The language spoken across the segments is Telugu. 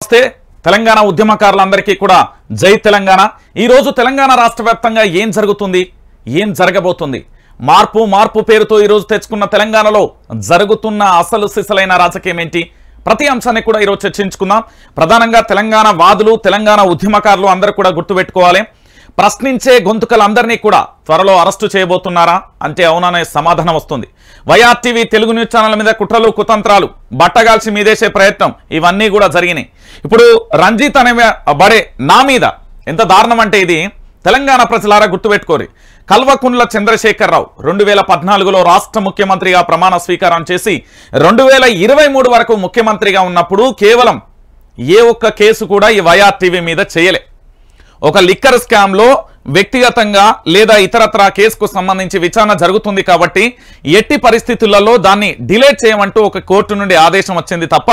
నమస్తే తెలంగాణ ఉద్యమకారులందరికీ కూడా జై తెలంగాణ। ఈ రోజు తెలంగాణ రాష్ట్ర వ్యాప్తంగా ఏం జరుగుతుంది, ఏం జరగబోతుంది, మార్పు పేరుతో ఈ రోజు తెచ్చుకున్న తెలంగాణలో జరుగుతున్న అసలు సిసలైన రాజకీయం ఏంటి, ప్రతి అంశాన్ని కూడా ఈ రోజు చర్చించుకుందాం। ప్రధానంగా తెలంగాణ వాదులు, తెలంగాణ ఉద్యమకారులు అందరూ కూడా గుర్తుపెట్టుకోవాలి, ప్రశ్నించే గొంతుకలందరినీ కూడా త్వరలో అరెస్టు చేయబోతున్నారా అంటే అవుననే సమాధానం వస్తుంది। వైఆర్టీవీ తెలుగు న్యూస్ ఛానల్ మీద కుట్రలు కుతంత్రాలు బట్టగాల్చి మీదేసే ప్రయత్నం ఇవన్నీ కూడా జరిగినాయి। ఇప్పుడు రంజిత్ అనే బడే నా మీద ఎంత దారుణం అంటే ఇది తెలంగాణ ప్రజలారా గుర్తుపెట్టుకోరి। కల్వకుంట్ల చంద్రశేఖరరావు 2014లో రాష్ట్ర ముఖ్యమంత్రిగా ప్రమాణ స్వీకారం చేసి 2023 వరకు ముఖ్యమంత్రిగా ఉన్నప్పుడు కేవలం ఏ ఒక్క కేసు కూడా ఈ వైఆర్టీవీ మీద చేయలే। ఒక లిక్కర్ స్కామ్ లో వ్యక్తిగతంగా లేదా ఇతరత్ర కేసుకు సంబంధించి విచారణ జరుగుతుంది కాబట్టి ఎట్టి పరిస్థితులలో దాన్ని డిలీట్ చేయమంటూ ఒక కోర్టు నుండి ఆదేశం వచ్చింది తప్ప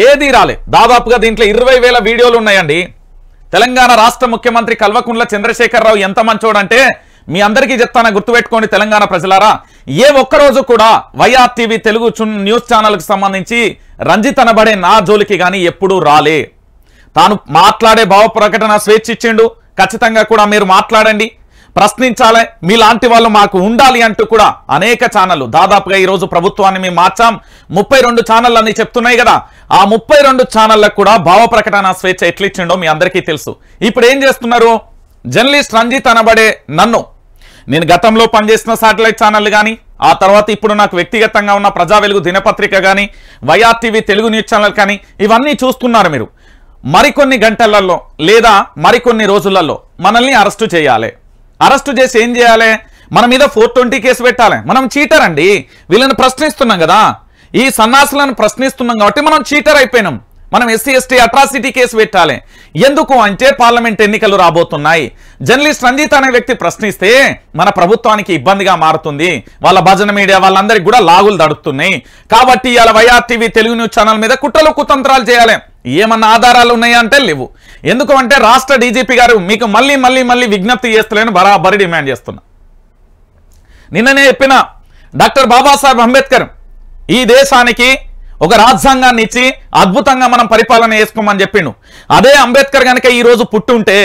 ఏదీ రాలే। దాదాపుగా దీంట్లో 20,000 వీడియోలు ఉన్నాయండి। తెలంగాణ రాష్ట్ర ముఖ్యమంత్రి కల్వకుంట్ల చంద్రశేఖరరావు ఎంత మంచోడంటే మీ అందరికీ చెప్తాను, గుర్తుపెట్టుకోండి తెలంగాణ ప్రజలారా, ఏ ఒక్కరోజు కూడా వైఆర్టీవీ తెలుగు న్యూస్ ఛానల్కి సంబంధించి రంజిత్ అనబడే నా జోలికి కానీ ఎప్పుడూ రాలే। తాను మాట్లాడే భావ ప్రకటన స్వేచ్ఛ ఇచ్చిండు, ఖచ్చితంగా కూడా మీరు మాట్లాడండి, ప్రశ్నించాలి, మీలాంటి వాళ్ళు మాకు ఉండాలి అంటూ కూడా అనేక ఛానళ్ళు దాదాపుగా ఈరోజు ప్రభుత్వాన్ని మేము మార్చాం 32 ఛానళ్ళు అన్ని చెప్తున్నాయి కదా, ఆ 32 ఛానళ్ళకు కూడా భావ ప్రకటన స్వేచ్ఛ ఎట్లిచ్చిండో మీ అందరికీ తెలుసు। ఇప్పుడు ఏం చేస్తున్నారు, జర్నలిస్ట్ రంజిత్ అనబడే నన్ను, నేను గతంలో పనిచేసిన శాటిలైట్ ఛానల్ కానీ ఆ తర్వాత ఇప్పుడు నాకు వ్యక్తిగతంగా ఉన్న ప్రజా వెలుగు దినపత్రిక కానీ వైఆర్టీవీ తెలుగు న్యూస్ ఛానల్ కానీ ఇవన్నీ చూస్తున్నారు మీరు, మరికొన్ని గంటలలో లేదా మరికొన్ని రోజులలో మనల్ని అరెస్టు చేయాలి। అరెస్టు చేసి ఏం చేయాలి, మన మీద 420 కేసు పెట్టాలి। మనం చీటర్ అండి, వీళ్ళని ప్రశ్నిస్తున్నాం కదా, ఈ సన్నాసులను ప్రశ్నిస్తున్నాం కాబట్టి మనం చీటర్ అయిపోయినాం। మనం SC/ST అట్రాసిటీ కేసు పెట్టాలి। ఎందుకు అంటే పార్లమెంట్ ఎన్నికలు రాబోతున్నాయి, జర్నలిస్ట్ రంజిత్ అనే వ్యక్తి ప్రశ్నిస్తే మన ప్రభుత్వానికి ఇబ్బందిగా మారుతుంది, వాళ్ళ భజన మీడియా వాళ్ళందరికీ కూడా లాగులు దడుతున్నాయి కాబట్టి ఇలా వైఆర్టీవీ తెలుగు న్యూస్ ఛానల్ మీద కుట్రలు కుతంత్రాలు చేయాలి। ఏమన్నా ఆధారాలు ఉన్నాయా అంటే లేవు। ఎందుకు అంటే రాష్ట్ర డీజీపీ గారు మీకు మళ్ళీ విజ్ఞప్తి చేస్తలేను, బరాబరి డిమాండ్ చేస్తున్నా। నిన్ననే చెప్పిన డాక్టర్ బాబాసాహెబ్ అంబేద్కర్ ఈ దేశానికి ఒక రాజ్యాంగాన్ని ఇచ్చి అద్భుతంగా మనం పరిపాలన చేసుకోమని చెప్పిండు। అదే అంబేద్కర్ కనుక ఈరోజు పుట్టుంటే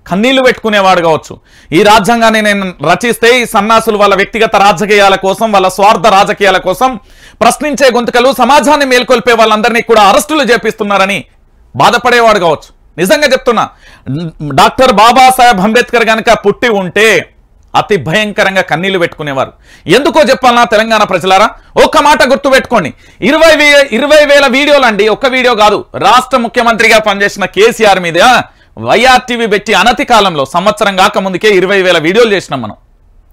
కన్నీళ్లు పెట్టుకునేవాడు కావచ్చు। ఈ రాజ్యాంగాన్ని నేను రచిస్తే ఈ సన్నాసులు వాళ్ళ వ్యక్తిగత రాజకీయాల కోసం, వాళ్ళ స్వార్థ రాజకీయాల కోసం ప్రశ్నించే గొంతుకలు, సమాజాన్ని మేల్కొల్పే వాళ్ళందరినీ కూడా అరెస్టులు చేపిస్తున్నారని బాధపడేవాడు కావచ్చు। నిజంగా చెప్తున్నా, డాక్టర్ బాబాసాహెబ్ అంబేద్కర్ కనుక పుట్టి ఉంటే అతి భయంకరంగా కన్నీళ్లు పెట్టుకునేవారు। ఎందుకో చెప్పాలన్నా తెలంగాణ ప్రజలారా, ఒక్క మాట గుర్తు పెట్టుకోండి, 20,000 వీడియోలు అండి, ఒక్క వీడియో కాదు। రాష్ట్ర ముఖ్యమంత్రిగా పనిచేసిన కేసీఆర్ మీద వైఆర్టీవీ పెట్టి అనతి కాలంలో సంవత్సరం కాకముందుకే 20,000 వీడియోలు చేసినాం। మనం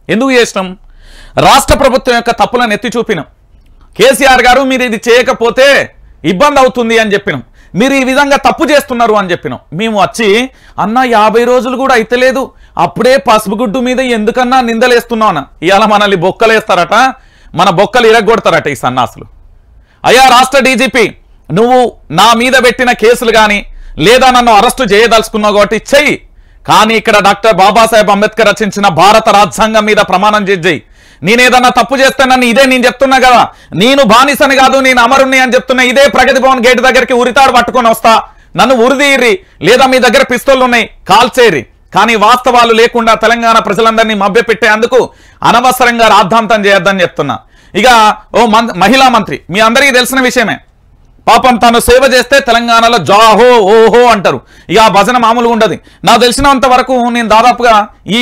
ఎందుకు చేసినాం, రాష్ట్ర ప్రభుత్వం యొక్క తప్పులను ఎత్తి చూపినాం। కేసీఆర్ గారు మీరు ఇది చేయకపోతే ఇబ్బంది అవుతుంది అని చెప్పినాం, మీరు ఈ విధంగా తప్పు చేస్తున్నారు అని చెప్పినాం। మేము వచ్చి అన్న 50 రోజులు కూడా అయితలేదు, అప్పుడే పసుపుగుడ్డు మీద ఎందుకన్నా నిందలేస్తున్నావు అన్న, ఇవాళ మనల్ని బొక్కలేస్తారట, మన బొక్కలు ఇరగొడతారట ఈ సన్నాసులు। అయ్యా రాష్ట్ర డీజీపీ, నువ్వు నా మీద పెట్టిన కేసులు కానీ లేదా నన్ను అరెస్టు చేయదలుచుకున్నావు కాబట్టి చెయ్యి, కానీ ఇక్కడ డాక్టర్ బాబాసాహెబ్ అంబేద్కర్ రచించిన భారత రాజ్యాంగం మీద ప్రమాణం చేయి। నేనేదన్నా తప్పు చేస్తే నన్ను ఇదే నేను చెప్తున్నా కదా, నేను బానిసని కాదు నేను అమరుణ్ణి అని చెప్తున్నా, ఇదే ప్రగతి భవన్ గేట్ దగ్గరికి ఉరితాడు పట్టుకొని వస్తా, నన్ను ఉరిదీరి లేదా మీ దగ్గర పిస్తోళ్ళు ఉన్నాయి కాల్చేరి, కానీ వాస్తవాలు లేకుండా తెలంగాణ ప్రజలందరినీ మభ్యపెట్టేందుకు అనవసరంగా రాద్ధాంతం చేయొద్దని చెప్తున్నా। ఇక మహిళా మంత్రి మీ అందరికీ తెలిసిన విషయమే, పాపం తను సేవ చేస్తే తెలంగాణలో జాహో ఓహో అంటారు, ఇక ఆ భజన మామూలుగా ఉండదు। నాకు తెలిసినంత వరకు నేను దాదాపుగా ఈ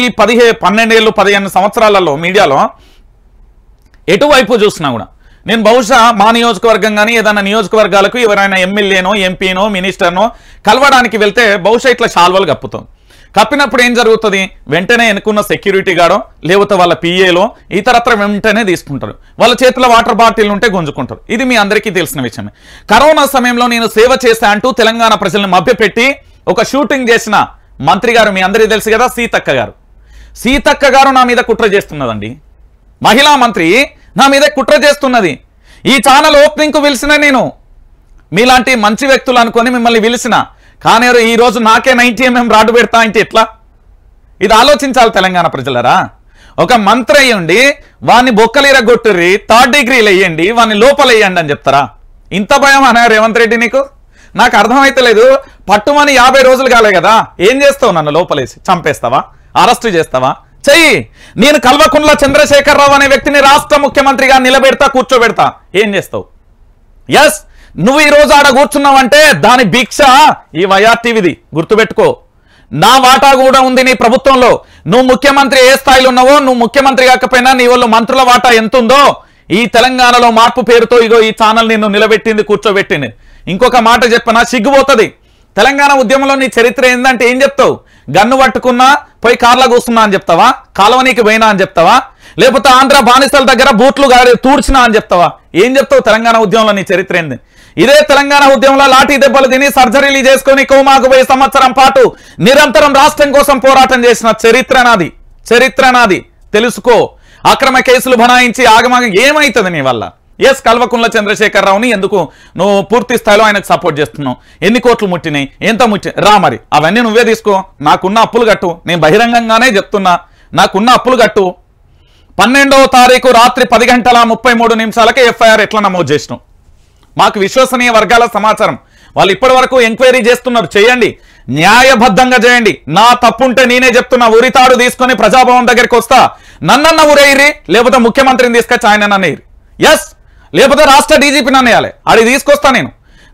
12 ఏళ్ళు 15 సంవత్సరాలలో మీడియాలో ఎటువైపు చూసినా కూడా నేను బహుశా మా నియోజకవర్గం కానీ ఏదైనా నియోజకవర్గాలకు ఎవరైనా ఎమ్మెల్యేనో ఎంపీనో మినిస్టర్నో కలవడానికి వెళ్తే బహుశా ఇట్లా శాల్వాలు కప్పుతాం, కప్పినప్పుడు ఏం జరుగుతుంది, వెంటనే ఎన్నుకున్న సెక్యూరిటీ గార్డో లేకపోతే వాళ్ళ పిఏలో ఇతరత్ర వెంటనే తీసుకుంటారు, వాళ్ళ చేతిలో వాటర్ బాటిల్ ఉంటే గుంజుకుంటారు। ఇది మీ అందరికీ తెలిసిన విషయమే। కరోనా సమయంలో నేను సేవ చేశా అంటూ తెలంగాణ ప్రజల్ని మభ్యపెట్టి ఒక షూటింగ్ చేసిన మంత్రి గారు మీ అందరికీ తెలుసు కదా, సీతక్క గారు నా మీద కుట్ర చేస్తున్నదండి, మహిళా మంత్రి నా మీద కుట్ర చేస్తున్నది। ఈ ఛానల్ ఓపెనింగ్కు పిలిచిన నేను మీలాంటి మంచి వ్యక్తులు అనుకొని మిమ్మల్ని పిలిచిన, కానీ ఈరోజు నాకే 90 mm రాడు పెడతా అంటే ఎట్లా, ఇది ఆలోచించాలి తెలంగాణ ప్రజలరా। ఒక మంత్రి అయ్యండి వాడిని బొక్కలిరగొట్టుర్రి, 3rd డిగ్రీలు వేయండి, వాడిని లోపల వేయండి అని చెప్తారా, ఇంత భయం అన్నా రేవంత్ రెడ్డి నీకు? నాకు అర్థమైతే లేదు. పట్టుమని 50 రోజులు కాలే కదా, ఏం చేస్తావు? నన్ను లోపలేసి చంపేస్తావా? అరెస్టు చేస్తావా? చెయ్యి. నేను కల్వకుంట్ల చంద్రశేఖరరావు అనే వ్యక్తిని రాష్ట్ర ముఖ్యమంత్రిగా నిలబెడతా, కూర్చోబెడతా. ఏం చేస్తావు? ఎస్, నువ్వు ఈరోజు ఆడ కూర్చున్నావంటే దాని భిక్ష ఈ వైఆర్టీవీది, గుర్తుపెట్టుకో. నా వాటా కూడా ఉంది నీ ప్రభుత్వంలో. నువ్వు ముఖ్యమంత్రి ఏ స్థాయిలో ఉన్నావో, నువ్వు ముఖ్యమంత్రి కాకపోయినా నీ వాళ్ళు మంత్రుల వాటా ఎంత ఉందో ఈ తెలంగాణలో మార్పు పేరుతో ఇగో ఈ ఛానల్ నిన్ను నిలబెట్టింది, కూర్చోబెట్టింది. ఇంకొక మాట చెప్పనా, సిగ్గుపోతుంది. తెలంగాణ ఉద్యమంలో నీ చరిత్ర ఏందంటే ఏం చెప్తావు? గన్ను పట్టుకున్నా పోయి కార్లో కూస్తున్నా అని చెప్తావా? కాలువనీకి పోయినా అని చెప్తావా? లేకపోతే ఆంధ్ర బానిసల దగ్గర బూట్లు తూడ్చినా అని చెప్తావా? ఏం చెప్తావు? తెలంగాణ ఉద్యమంలో నీ చరిత్ర ఏంది? ఇదే తెలంగాణ ఉద్యమంలో లాఠీ దెబ్బలు తిని సర్జరీలు చేసుకొని కోమాకు 10 సంవత్సరం పాటు నిరంతరం రాష్ట్రం కోసం పోరాటం చేసిన చరిత్ర నాది తెలుసుకో. అక్రమ కేసులు బనాయించి ఆగమాగం ఏమైతుంది నీ వల్ల? ఎస్, కల్వకుంట్ల చంద్రశేఖరరావుని ఎందుకు నువ్వు పూర్తి స్థాయిలో ఆయనకు సపోర్ట్ చేస్తున్నావు? ఎన్ని కోట్లు ముట్టినాయి, ఎంత రా మరి, అవన్నీ నువ్వే తీసుకో. నాకున్న అప్పులు కట్టు. నేను బహిరంగంగానే చెప్తున్నా, నాకున్న అప్పులు కట్టు. 12వ తారీఖు రాత్రి 10:33 ఎఫ్ఐఆర్ ఎట్లా నమోదు చేసినావు? మాకు విశ్వసనీయ వర్గాల సమాచారం. వాళ్ళు ఇప్పటి వరకు ఎంక్వైరీ చేస్తున్నారు. చేయండి, న్యాయబద్ధంగా చేయండి. నా తప్పుంటే నేనే చెప్తున్నా, ఉరితాడు తీసుకొని ప్రజాభవన్ దగ్గరికి వస్తా. నన్నన్న ఊరేయిరి, లేకపోతే ముఖ్యమంత్రిని తీసుకొచ్చి ఆయన నన్నేయిరి. ఎస్, లేకపోతే రాష్ట్ర డీజీపీని అన్నేయాలి. అది తీసుకొస్తా.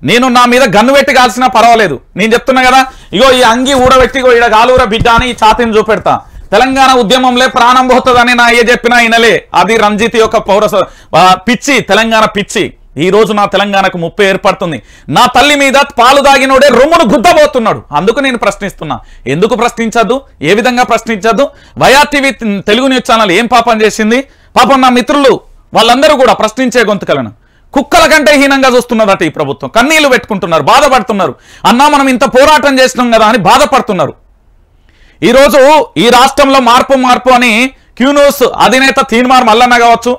నేను నా మీద గన్ను పెట్టి కాల్సినా పర్వాలేదు. నేను చెప్తున్నా కదా, ఇగో ఈ అంగి ఊడబెట్టి ఇగో ఈడ గాలూర బిడ్డ అని ఈ ఛాతీని చూపెడతా. తెలంగాణ ఉద్యమంలో ప్రాణం పోతుందని నా ఏ చెప్పినా ఇనలే. అది రంజిత్ యొక్క పిచ్చి, తెలంగాణ పిచ్చి. ఈ రోజు నా తెలంగాణకు ముప్పై ఏర్పడుతుంది. నా తల్లి మీద పాలు దాగినోడే రొమ్మును గుద్దబోతున్నాడు. అందుకు నేను ప్రశ్నిస్తున్నా. ఎందుకు ప్రశ్నించద్దు? ఏ విధంగా ప్రశ్నించద్దు? వైఆర్టీవీ తెలుగు న్యూస్ ఛానల్ ఏం పాపం చేసింది? పాపం నా మిత్రులు వాళ్ళందరూ కూడా ప్రశ్నించే గొంతుకలను కుక్కల కంటే హీనంగా చూస్తున్నదట ఈ ప్రభుత్వం. కన్నీళ్లు పెట్టుకుంటున్నారు, బాధపడుతున్నారు. అన్నా మనం ఇంత పోరాటం చేసినాం కదా అని బాధపడుతున్నారు. ఈరోజు ఈ రాష్ట్రంలో మార్పు అని క్యూన్యూస్ అధినేత తీన్మార్ మల్లన్న కావచ్చు,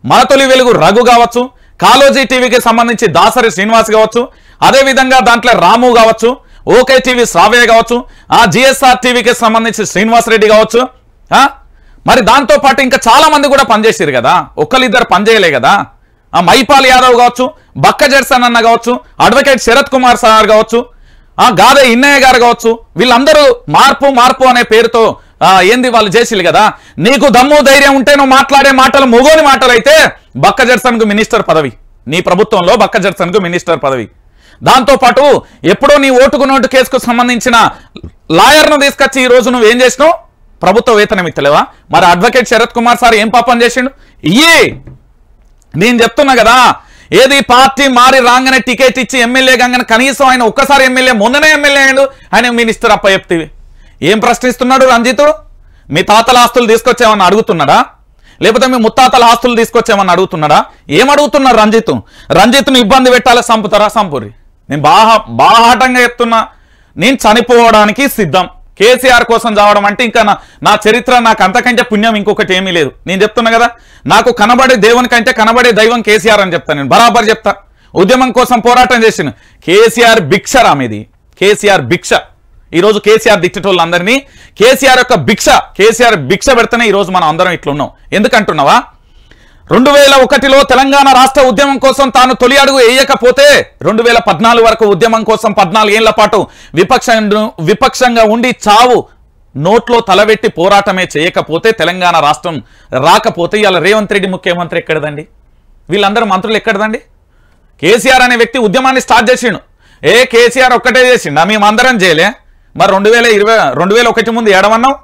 మనతొలి వెలుగు రఘు కావచ్చు, కాలోజీ టీవీకి సంబంధించి దాసరి శ్రీనివాస్ కావచ్చు, అదేవిధంగా దాంట్లో రాము కావచ్చు, ఓకే టీవీ శ్రావ్య కావచ్చు, ఆ జిఎస్ఆర్ టీవీకి సంబంధించి శ్రీనివాస్ రెడ్డి కావచ్చు, మరి దాంతో పాటు ఇంకా చాలా మంది కూడా పనిచేసారు కదా, ఒక్కరిద్దరు పనిచేయలే కదా. ఆ మైపాల్ యాదవ్ కావచ్చు, బక్క జెర్సన్ అన్న కావచ్చు, అడ్వకేట్ శరత్ కుమార్ సార్ కావచ్చు, గాదే ఇన్నయ్య గారు కావచ్చు, వీళ్ళందరూ మార్పు అనే పేరుతో ఏంది వాళ్ళు చేసిలు కదా. నీకు దమ్ము ధైర్యం ఉంటే నువ్వు మాట్లాడే మాటలు మొగోని మాటలు అయితే బక్క జెర్సన్ కు మినిస్టర్ పదవి, నీ ప్రభుత్వంలో బక్క జెర్సన్ కు మినిస్టర్ పదవి. దాంతో పాటు ఎప్పుడో నీ ఓటుకు నోటు కేసుకు సంబంధించిన లాయర్ను తీసుకొచ్చి ఈ రోజు నువ్వు ఏం చేసినావు? ప్రభుత్వ వేతనం ఇస్తలేవా? మరి అడ్వకేట్ శరత్ కుమార్ సార్ ఏం పాపం చేసిండు? నేను చెప్తున్నా కదా, ఏది పార్టీ మారి రాగానే టికెట్ ఇచ్చి ఎమ్మెల్యే కాగానే కనీసం ఆయన ఒక్కసారి ఎమ్మెల్యే, మొన్ననే ఎమ్మెల్యే అయ్యాడు, ఆయన మినిస్టర్ అప్ప చెప్తేవి. ఏం ప్రశ్నిస్తున్నాడు రంజిత్? మీ తాతల ఆస్తులు తీసుకొచ్చామని అడుగుతున్నాడా? లేకపోతే మీ ముత్తాతల ఆస్తులు తీసుకొచ్చామని అడుగుతున్నాడా? ఏం అడుగుతున్నారు రంజిత్ను ఇబ్బంది పెట్టాలి, చంపుతారా? సంపూరి. నేను బాహాటంగా చెప్తున్నా, నేను చనిపోవడానికి సిద్ధం. కేసీఆర్ కోసం చావడం అంటే ఇంకా నా చరిత్ర, నాకు అంతకంటే పుణ్యం ఇంకొకటి ఏమీ లేదు. నేను చెప్తున్నా కదా, నాకు కనబడే దేవుని కంటే కనబడే దైవం కేసీఆర్ అని చెప్తాను. నేను బరాబర్ చెప్తా. ఉద్యమం కోసం పోరాటం చేసిన కేసీఆర్ భిక్ష రామేది, కేసీఆర్ భిక్ష. ఈరోజు కేసీఆర్ దిట్టేటోళ్ళందరినీ కేసీఆర్ యొక్క కేసీఆర్ భిక్ష పెడితేనే ఈరోజు మనం అందరం ఇట్లున్నాం. ఎందుకంటున్నావా? 2001లో తెలంగాణ రాష్ట్ర ఉద్యమం కోసం తాను తొలి అడుగు వేయకపోతే 2014 వరకు ఉద్యమం కోసం 14 ఏళ్ల పాటు విపక్షంగా ఉండి చావు నోట్లో తలబెట్టి పోరాటమే చేయకపోతే తెలంగాణ రాష్ట్రం రాకపోతే ఇలా రేవంత్ రెడ్డి ముఖ్యమంత్రి ఎక్కడదండి? వీళ్ళందరూ మంత్రులు ఎక్కడదండి? కేసీఆర్ అనే వ్యక్తి ఉద్యమాన్ని స్టార్ట్ చేసిండు. కేసీఆర్ ఒక్కటే చేసిండు, మేమందరం చేయలే. మరి 2001 ముందు ఏడమన్నావు?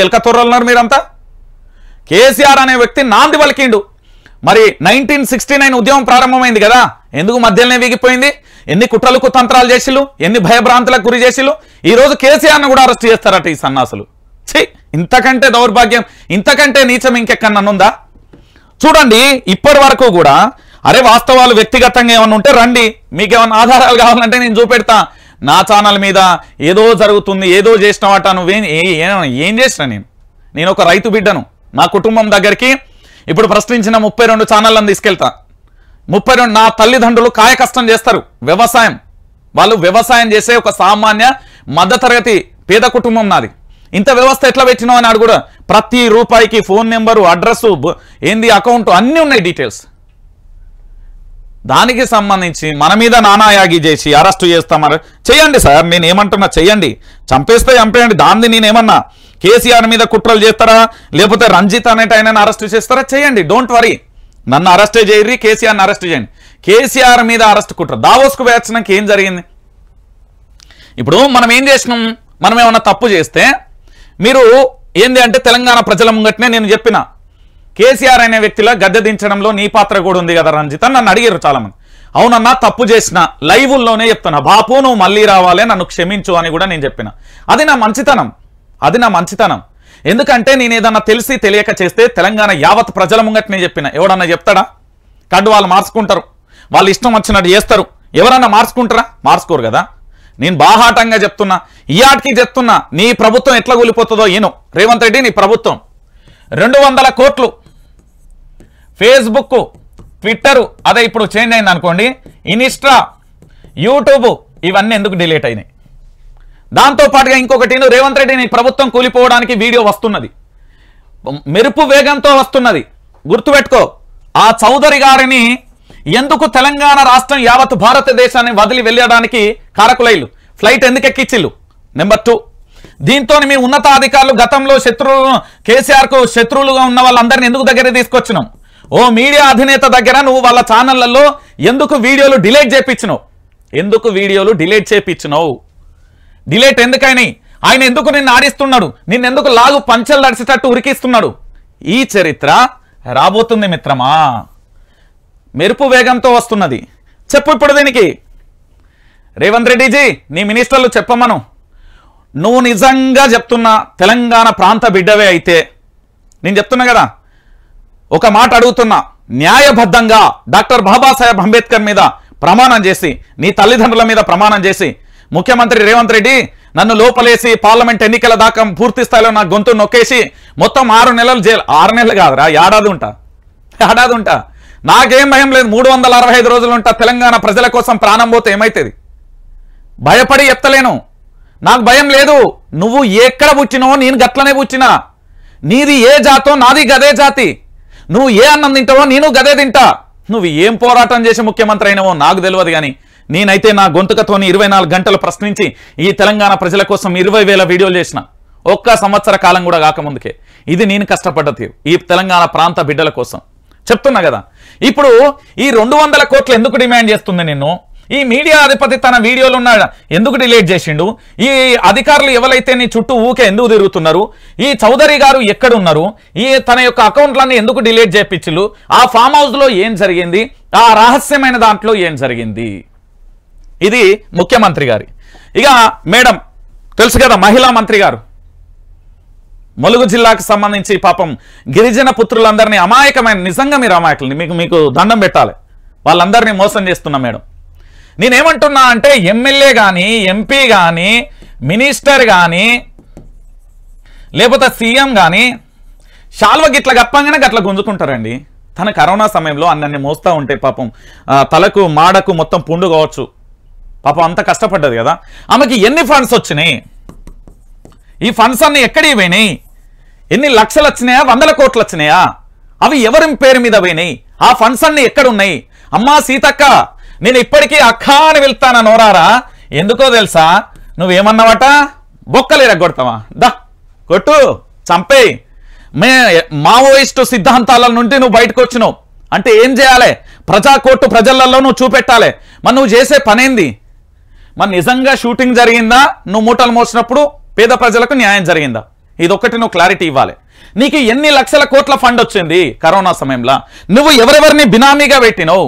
ఎల్క తొర్రలున్నారు మీరంతా. కేసీఆర్ అనే వ్యక్తి నాంది పలికిండు. మరి 1969 ఉద్యమం ప్రారంభమైంది కదా, ఎందుకు మధ్యలోనే వీగిపోయింది? ఎన్ని కుట్రలు కుతంత్రాలు చేసిలు, ఎన్ని భయభ్రాంతులకు గురి చేసిలు. ఈరోజు కేసీఆర్ను కూడా అరెస్ట్ చేస్తారట ఈ సన్నాసులు. ఇంతకంటే దౌర్భాగ్యం, ఇంతకంటే నీచం ఇంకెక్కడనుందా? చూడండి, ఇప్పటి వరకు కూడా అరే వాస్తవాలు వ్యక్తిగతంగా ఏమన్నా ఉంటే రండి, మీకేమన్నా ఆధారాలు కావాలంటే నేను చూపెడతా. నా ఛానల్ మీద ఏదో జరుగుతుంది, ఏదో చేసినవాట, ఏం చేసినా నేను ఒక రైతు బిడ్డను. నా కుటుంబం దగ్గరికి ఇప్పుడు ప్రశ్నించిన 32 ఛానళ్ళని తీసుకెళ్తా. 32 నా తల్లిదండ్రులు కాయ కష్టం చేస్తారు, వ్యవసాయం. వాళ్ళు వ్యవసాయం చేసే ఒక సామాన్య మధ్యతరగతి పేద కుటుంబం నాది. ఇంత వ్యవస్థ ఎట్లా పెట్టినావు అని కూడా ప్రతి రూపాయికి ఫోన్ నెంబరు, అడ్రస్సు, ఏంది అకౌంట్ అన్నీ ఉన్నాయి, డీటెయిల్స్. దానికి సంబంధించి మన మీద నానాయాగి చేసి అరెస్టు చేస్తామని చేయండి సార్. నేను ఏమంటున్నా, చెయ్యండి, చంపేస్తే చంపేయండి. దాన్ని నేనేమన్నా కేసీఆర్ మీద కుట్రలు చేస్తారా, లేకపోతే రంజిత్ అనేట ఆయన అరెస్ట్ చేస్తారా? చేయండి, డోంట్ వరీ. నన్ను అరెస్టే చేయరి, కేసీఆర్ని అరెస్ట్ చేయండి. కేసీఆర్ మీద అరెస్ట్ కుట్ర దావోస్కు వేర్చడానికి ఏం జరిగింది? ఇప్పుడు మనం ఏం చేసినాం? మనం ఏమన్నా తప్పు చేస్తే మీరు ఏంది అంటే తెలంగాణ ప్రజల ముంగట్నే నేను చెప్పిన కేసీఆర్ అనే వ్యక్తిలో గద్దె దించడంలో నీ పాత్ర కూడా ఉంది కదా రంజిత్ అని నన్ను అడిగారు చాలామంది. అవునన్నా తప్పు చేసిన, లైవ్లోనే చెప్తున్నా, బాపు నువ్వు మళ్ళీ రావాలి, నన్ను క్షమించు అని కూడా నేను చెప్పిన. అది నా మంచితనం. ఎందుకంటే నేను ఏదన్నా తెలిసి తెలియక చేస్తే తెలంగాణ యావత్ ప్రజల ముంగట్నే చెప్పిన. ఎవడన్నా చెప్తాడా? కడ్డు వాళ్ళు మార్చుకుంటారు, వాళ్ళు ఇష్టం వచ్చినట్టు చేస్తారు. ఎవరన్నా మార్చుకుంటారా? మార్చుకోరు కదా. నేను బాహాటంగా చెప్తున్నా, ఈ ఆటకి చెప్తున్నా, నీ ప్రభుత్వం ఎట్లా కూలిపోతుందో ఈను రేవంత్ రెడ్డి, నీ ప్రభుత్వం 200 కోట్లు ఫేస్బుక్, ట్విట్టర్, అదే ఇప్పుడు చేంజ్ అయింది అనుకోండి, ఇన్స్టా, యూట్యూబ్, ఇవన్నీ ఎందుకు డిలీట్ అయినాయి? దాంతోపాటుగా ఇంకొకటి, రేవంత్ రెడ్డి నీ ప్రభుత్వం కూలిపోవడానికి వీడియో వస్తున్నది, మెరుపు వేగంతో వస్తున్నది, గుర్తుపెట్టుకో. ఆ చౌదరి గారిని ఎందుకు తెలంగాణ రాష్ట్రం యావత్ భారతదేశాన్ని వదిలి వెళ్ళడానికి కారకులైలు? ఫ్లైట్ ఎందుకు ఎక్కిచ్చిల్లు? నెంబర్ 2, దీంతో మీ ఉన్నతాధికారులు గతంలో కేసీఆర్కు శత్రువులుగా ఉన్న వాళ్ళందరినీ ఎందుకు దగ్గర తీసుకొచ్చినావు? ఓ మీడియా అధినేత దగ్గర నువ్వు వాళ్ళ ఛానళ్లలో ఎందుకు వీడియోలు డిలీట్ చేపించినావు? డిలీట్ ఎందుకని? ఆయన ఎందుకు నిన్ను ఆడిస్తున్నాడు? నిన్నెందుకు లాగు పంచలు నడిచేటట్టు ఉరికిస్తున్నాడు? ఈ చరిత్ర రాబోతుంది మిత్రమా, మెరుపు వేగంతో వస్తున్నది. చెప్పు ఇప్పుడు దీనికి. రేవంత్ రెడ్డిజీ, నీ మినిస్టర్లు చెప్పమను, నువ్వు నిజంగా చెప్తున్నా తెలంగాణ ప్రాంత బిడ్డవే అయితే, నేను చెప్తున్నా కదా, ఒక మాట అడుగుతున్నా, న్యాయబద్ధంగా డాక్టర్ బాబాసాహెబ్ అంబేద్కర్ మీద ప్రమాణం చేసి, నీ తల్లిదండ్రుల మీద ప్రమాణం చేసి, ముఖ్యమంత్రి రేవంత్ రెడ్డి నన్ను లోపలేసి పార్లమెంట్ ఎన్నికల దాకా పూర్తి స్థాయిలో నా గొంతు నొక్కేసి మొత్తం 6 నెలలు జైలు, 6 నెలలు కాదురా, ఏడాది ఉంటా, నాకేం భయం లేదు. 365 రోజులు ఉంటా. తెలంగాణ ప్రజల కోసం ప్రాణం పోతే ఏమైతుంది? భయపడి ఎత్తలేను, నాకు భయం లేదు. నువ్వు ఎక్కడ పుచ్చినావో నేను గట్లనే పుచ్చినా. నీది ఏ జాతో నాది గదే జాతి. నువ్వు ఏ అన్నం తింటావో నేను గదే తింటా. నువ్వు ఏం పోరాటం చేసి ముఖ్యమంత్రి అయినావో నాకు తెలియదు, కానీ నేనైతే నా గొంతుకతోని 24 గంటలు ప్రశ్నించి ఈ తెలంగాణ ప్రజల కోసం 20,000 వీడియోలు చేసిన. ఒక్క సంవత్సర కాలం కూడా కాకముందుకే. ఇది నేను కష్టపడ్డ తీరు ఈ తెలంగాణ ప్రాంత బిడ్డల కోసం చెప్తున్నా కదా. ఇప్పుడు ఈ 200 కోట్లు ఎందుకు డిమాండ్ చేస్తుంది నిన్ను? ఈ మీడియా అధిపతి తన వీడియోలు ఉన్నాడు ఎందుకు డిలీట్ చేసిండు? ఈ అధికారులు ఎవరైతే నీ చుట్టూ ఊకే ఎందుకు తిరుగుతున్నారు? ఈ చౌదరి గారు ఎక్కడున్నారు? ఈ తన యొక్క అకౌంట్లన్నీ ఎందుకు డిలీట్ చేయించు? ఆ ఫామ్ హౌస్లో ఏం జరిగింది? ఆ రహస్యమైన దాంట్లో ఏం జరిగింది? ఇది ముఖ్యమంత్రి గారి. ఇక మేడం తెలుసు కదా, మహిళా మంత్రి గారు ములుగు జిల్లాకు సంబంధించి పాపం గిరిజన పుత్రులందరినీ అమాయకమైన, నిజంగా మీరు అమాయకులు, మీకు దండం పెట్టాలి, వాళ్ళందరినీ మోసం చేస్తున్నా మేడం. నేనేమంటున్నా అంటే ఎమ్మెల్యే కానీ, ఎంపీ కానీ, మినిస్టర్ కానీ, లేకపోతే సీఎం కానీ శాల్వ గిట్ల గప్పంగానే గట్ల గుంజుకుంటారండి. తన కరోనా సమయంలో అన్నీ మోస్తూ ఉంటే పాపం తలకు మాడకు మొత్తం పుండు కావచ్చు, పాపం అంత కష్టపడ్డది కదా. ఆమెకి ఎన్ని ఫండ్స్ వచ్చినాయి? ఈ ఫండ్స్ అన్ని ఎక్కడికి పోయినాయి? ఎన్ని లక్షలు వచ్చినాయా, 100 కోట్లు వచ్చినాయా? అవి ఎవరి పేరు మీద పోయినాయి? ఆ ఫండ్స్ అన్ని ఎక్కడున్నాయి? అమ్మా సీతక్క, నేను ఇప్పటికీ అక్క అని వెళ్తానా నోరారా? ఎందుకో తెలుసా? నువ్వేమన్నావట, బొక్కలు ఎరగొడతావా? దా కొట్టు, చంపేయి. మావోయిస్టు సిద్ధాంతాల నుండి నువ్వు బయటకు వచ్చినావు అంటే ఏం చేయాలి? ప్రజాకోర్టు ప్రజలలో నువ్వు చూపెట్టాలి. మరి నువ్వు చేసే పనేంది? మరి నిజంగా షూటింగ్ జరిగిందా? నువ్వు మూటలు మోసినప్పుడు పేద ప్రజలకు న్యాయం జరిగిందా? ఇదొక్కటి నువ్వు క్లారిటీ ఇవ్వాలి. నీకు ఎన్ని లక్షల కోట్ల ఫండ్ వచ్చింది కరోనా సమయంలో? నువ్వు ఎవరెవరిని బినామీగా పెట్టినావు?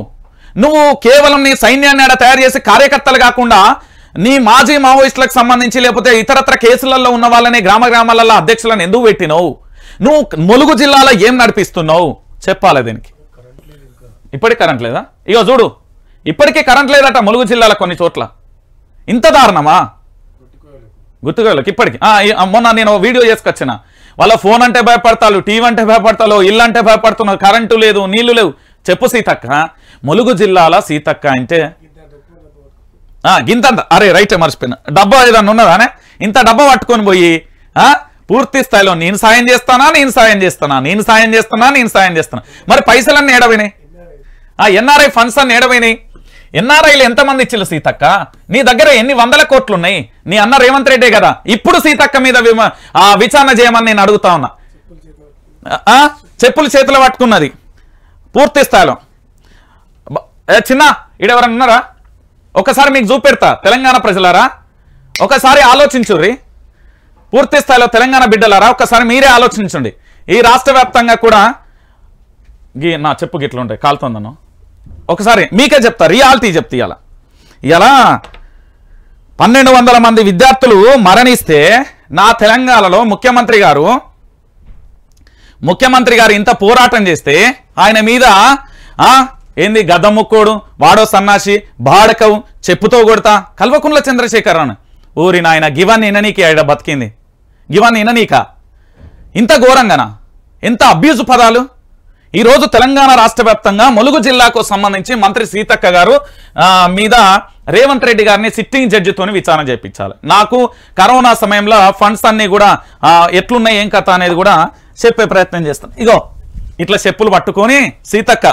నువ్వు కేవలం నీ సైన్యాన్ని ఆడ తయారు చేసి కార్యకర్తలు కాకుండా నీ మాజీ మావోయిస్టులకు సంబంధించి లేకపోతే ఇతరత్ర కేసులలో ఉన్న వాళ్ళని గ్రామాలలో అధ్యక్షులను ఎందుకు పెట్టినావు? నువ్వు ములుగు జిల్లాలో ఏం నడిపిస్తున్నావు చెప్పాలి. దీనికి ఇప్పటికీ కరెంట్ లేదా? ఇగో చూడు, ఇప్పటికీ కరెంట్ లేదట ములుగు జిల్లాలో కొన్ని చోట్ల. ఇంత దారుణమా? గుర్తుకోలేక ఇప్పటికి. మొన్న నేను వీడియో చేసుకొచ్చిన, వాళ్ళ ఫోన్ అంటే భయపడతారు, టీవీ అంటే భయపడతారు, ఇల్లు అంటే భయపడుతున్నారు, కరెంటు లేదు, నీళ్లు లేవు. చెప్పు సీతక్క, ములుగు జిల్లాల సీతక్క అంటే గింతంత, అరే రైటే మర్చిపోయినా, డబ్బా ఏదన్నా ఉన్నదానే? ఇంత డబ్బా పట్టుకొని పోయి పూర్తి స్థాయిలో నేను సాయం చేస్తానా, మరి పైసలన్నీ ఏడవినాయి? ఎన్ఆర్ఐ ఫండ్స్ అన్ని ఏడవైనాయి? ఎన్ఆర్ఐలు ఎంతమంది ఇచ్చిల్లు సీతక్క? నీ దగ్గర ఎన్ని వందల కోట్లు ఉన్నాయి? నీ అన్న రేవంత్ రెడ్డే కదా. ఇప్పుడు సీతక్క మీద విచారణ చేయమని నేను అడుగుతా ఉన్నా. చెప్పులు చేతిలో పట్టుకున్నది పూర్తి స్థాయిలో. చిన్న ఈడెవరన్నా ఉన్నారా? ఒకసారి మీకు చూపెడతా. తెలంగాణ ప్రజలారా ఒకసారి ఆలోచించుర్రి. పూర్తి స్థాయిలో తెలంగాణ బిడ్డలారా ఒకసారి మీరే ఆలోచించండి. ఈ రాష్ట్ర వ్యాప్తంగా కూడా నా చెప్పు గిట్ల ఉంటాయి కాలుతుందను. ఒకసారి మీకే చెప్తా, రియాలిటీ చెప్తా. ఇలా 1200 మంది విద్యార్థులు మరణిస్తే నా తెలంగాణలో ముఖ్యమంత్రి గారు ఇంత పోరాటం చేస్తే ఆయన మీద ఏంది గద్దముక్కోడు, వాడో సన్నాసి, బాడకవు, చెప్పుతో కొడతా, కల్వకుంట్ల చంద్రశేఖరరావు ఊరి నాయన గివన్ ఇననీకి ఆడ బతికింది. గివన్ ఇననీక ఇంత ఘోరంగానా? ఎంత అబ్యూజ్ పదాలు! ఈరోజు తెలంగాణ రాష్ట్ర వ్యాప్తంగా ములుగు జిల్లాకు సంబంధించి మంత్రి సీతక్క గారు మీద రేవంత్ రెడ్డి గారిని సిట్టింగ్ జడ్జితోని విచారణ చేయించాలి. నాకు కరోనా సమయంలో ఫండ్స్ అన్ని కూడా ఎట్లున్నాయి ఏం కథ అనేది కూడా చెప్పే ప్రయత్నం చేస్తాను. ఇగో ఇట్లా చెప్పులు పట్టుకొని సీతక్క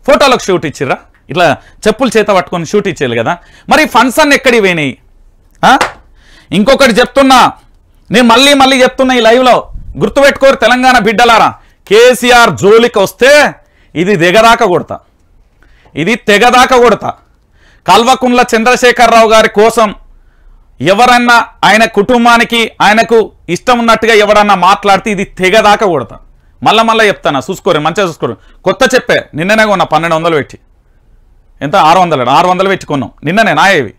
ఫోటోలకు షూట్ ఇచ్చిర్రా? ఇట్లా చెప్పులు చేత పట్టుకొని షూట్ ఇచ్చేయాలి కదా. మరి ఫండ్స్ అన్ని ఎక్కడికి పోయినాయి? ఇంకొకటి చెప్తున్నా, నేను మళ్ళీ చెప్తున్నా ఈ లైవ్లో, గుర్తుపెట్టుకోరు తెలంగాణ బిడ్డలారా. కేసీఆర్ జోలికి వస్తే ఇది తెగదాకా కొడతా. కల్వకుంట్ల చంద్రశేఖరరావు గారి కోసం ఎవరన్నా ఆయన కుటుంబానికి ఆయనకు ఇష్టం ఉన్నట్టుగా ఎవరన్నా మాట్లాడితే ఇది తెగదాకా కొడతా. మళ్ళా చెప్తాను, చూసుకోరు, మంచిగా చూసుకోరు. కొత్త చెప్పే నిన్ననే కొన్నా 1200 పెట్టి. ఎంత? 600 పెట్టి కొన్నాం నిన్ననే నాయేవి.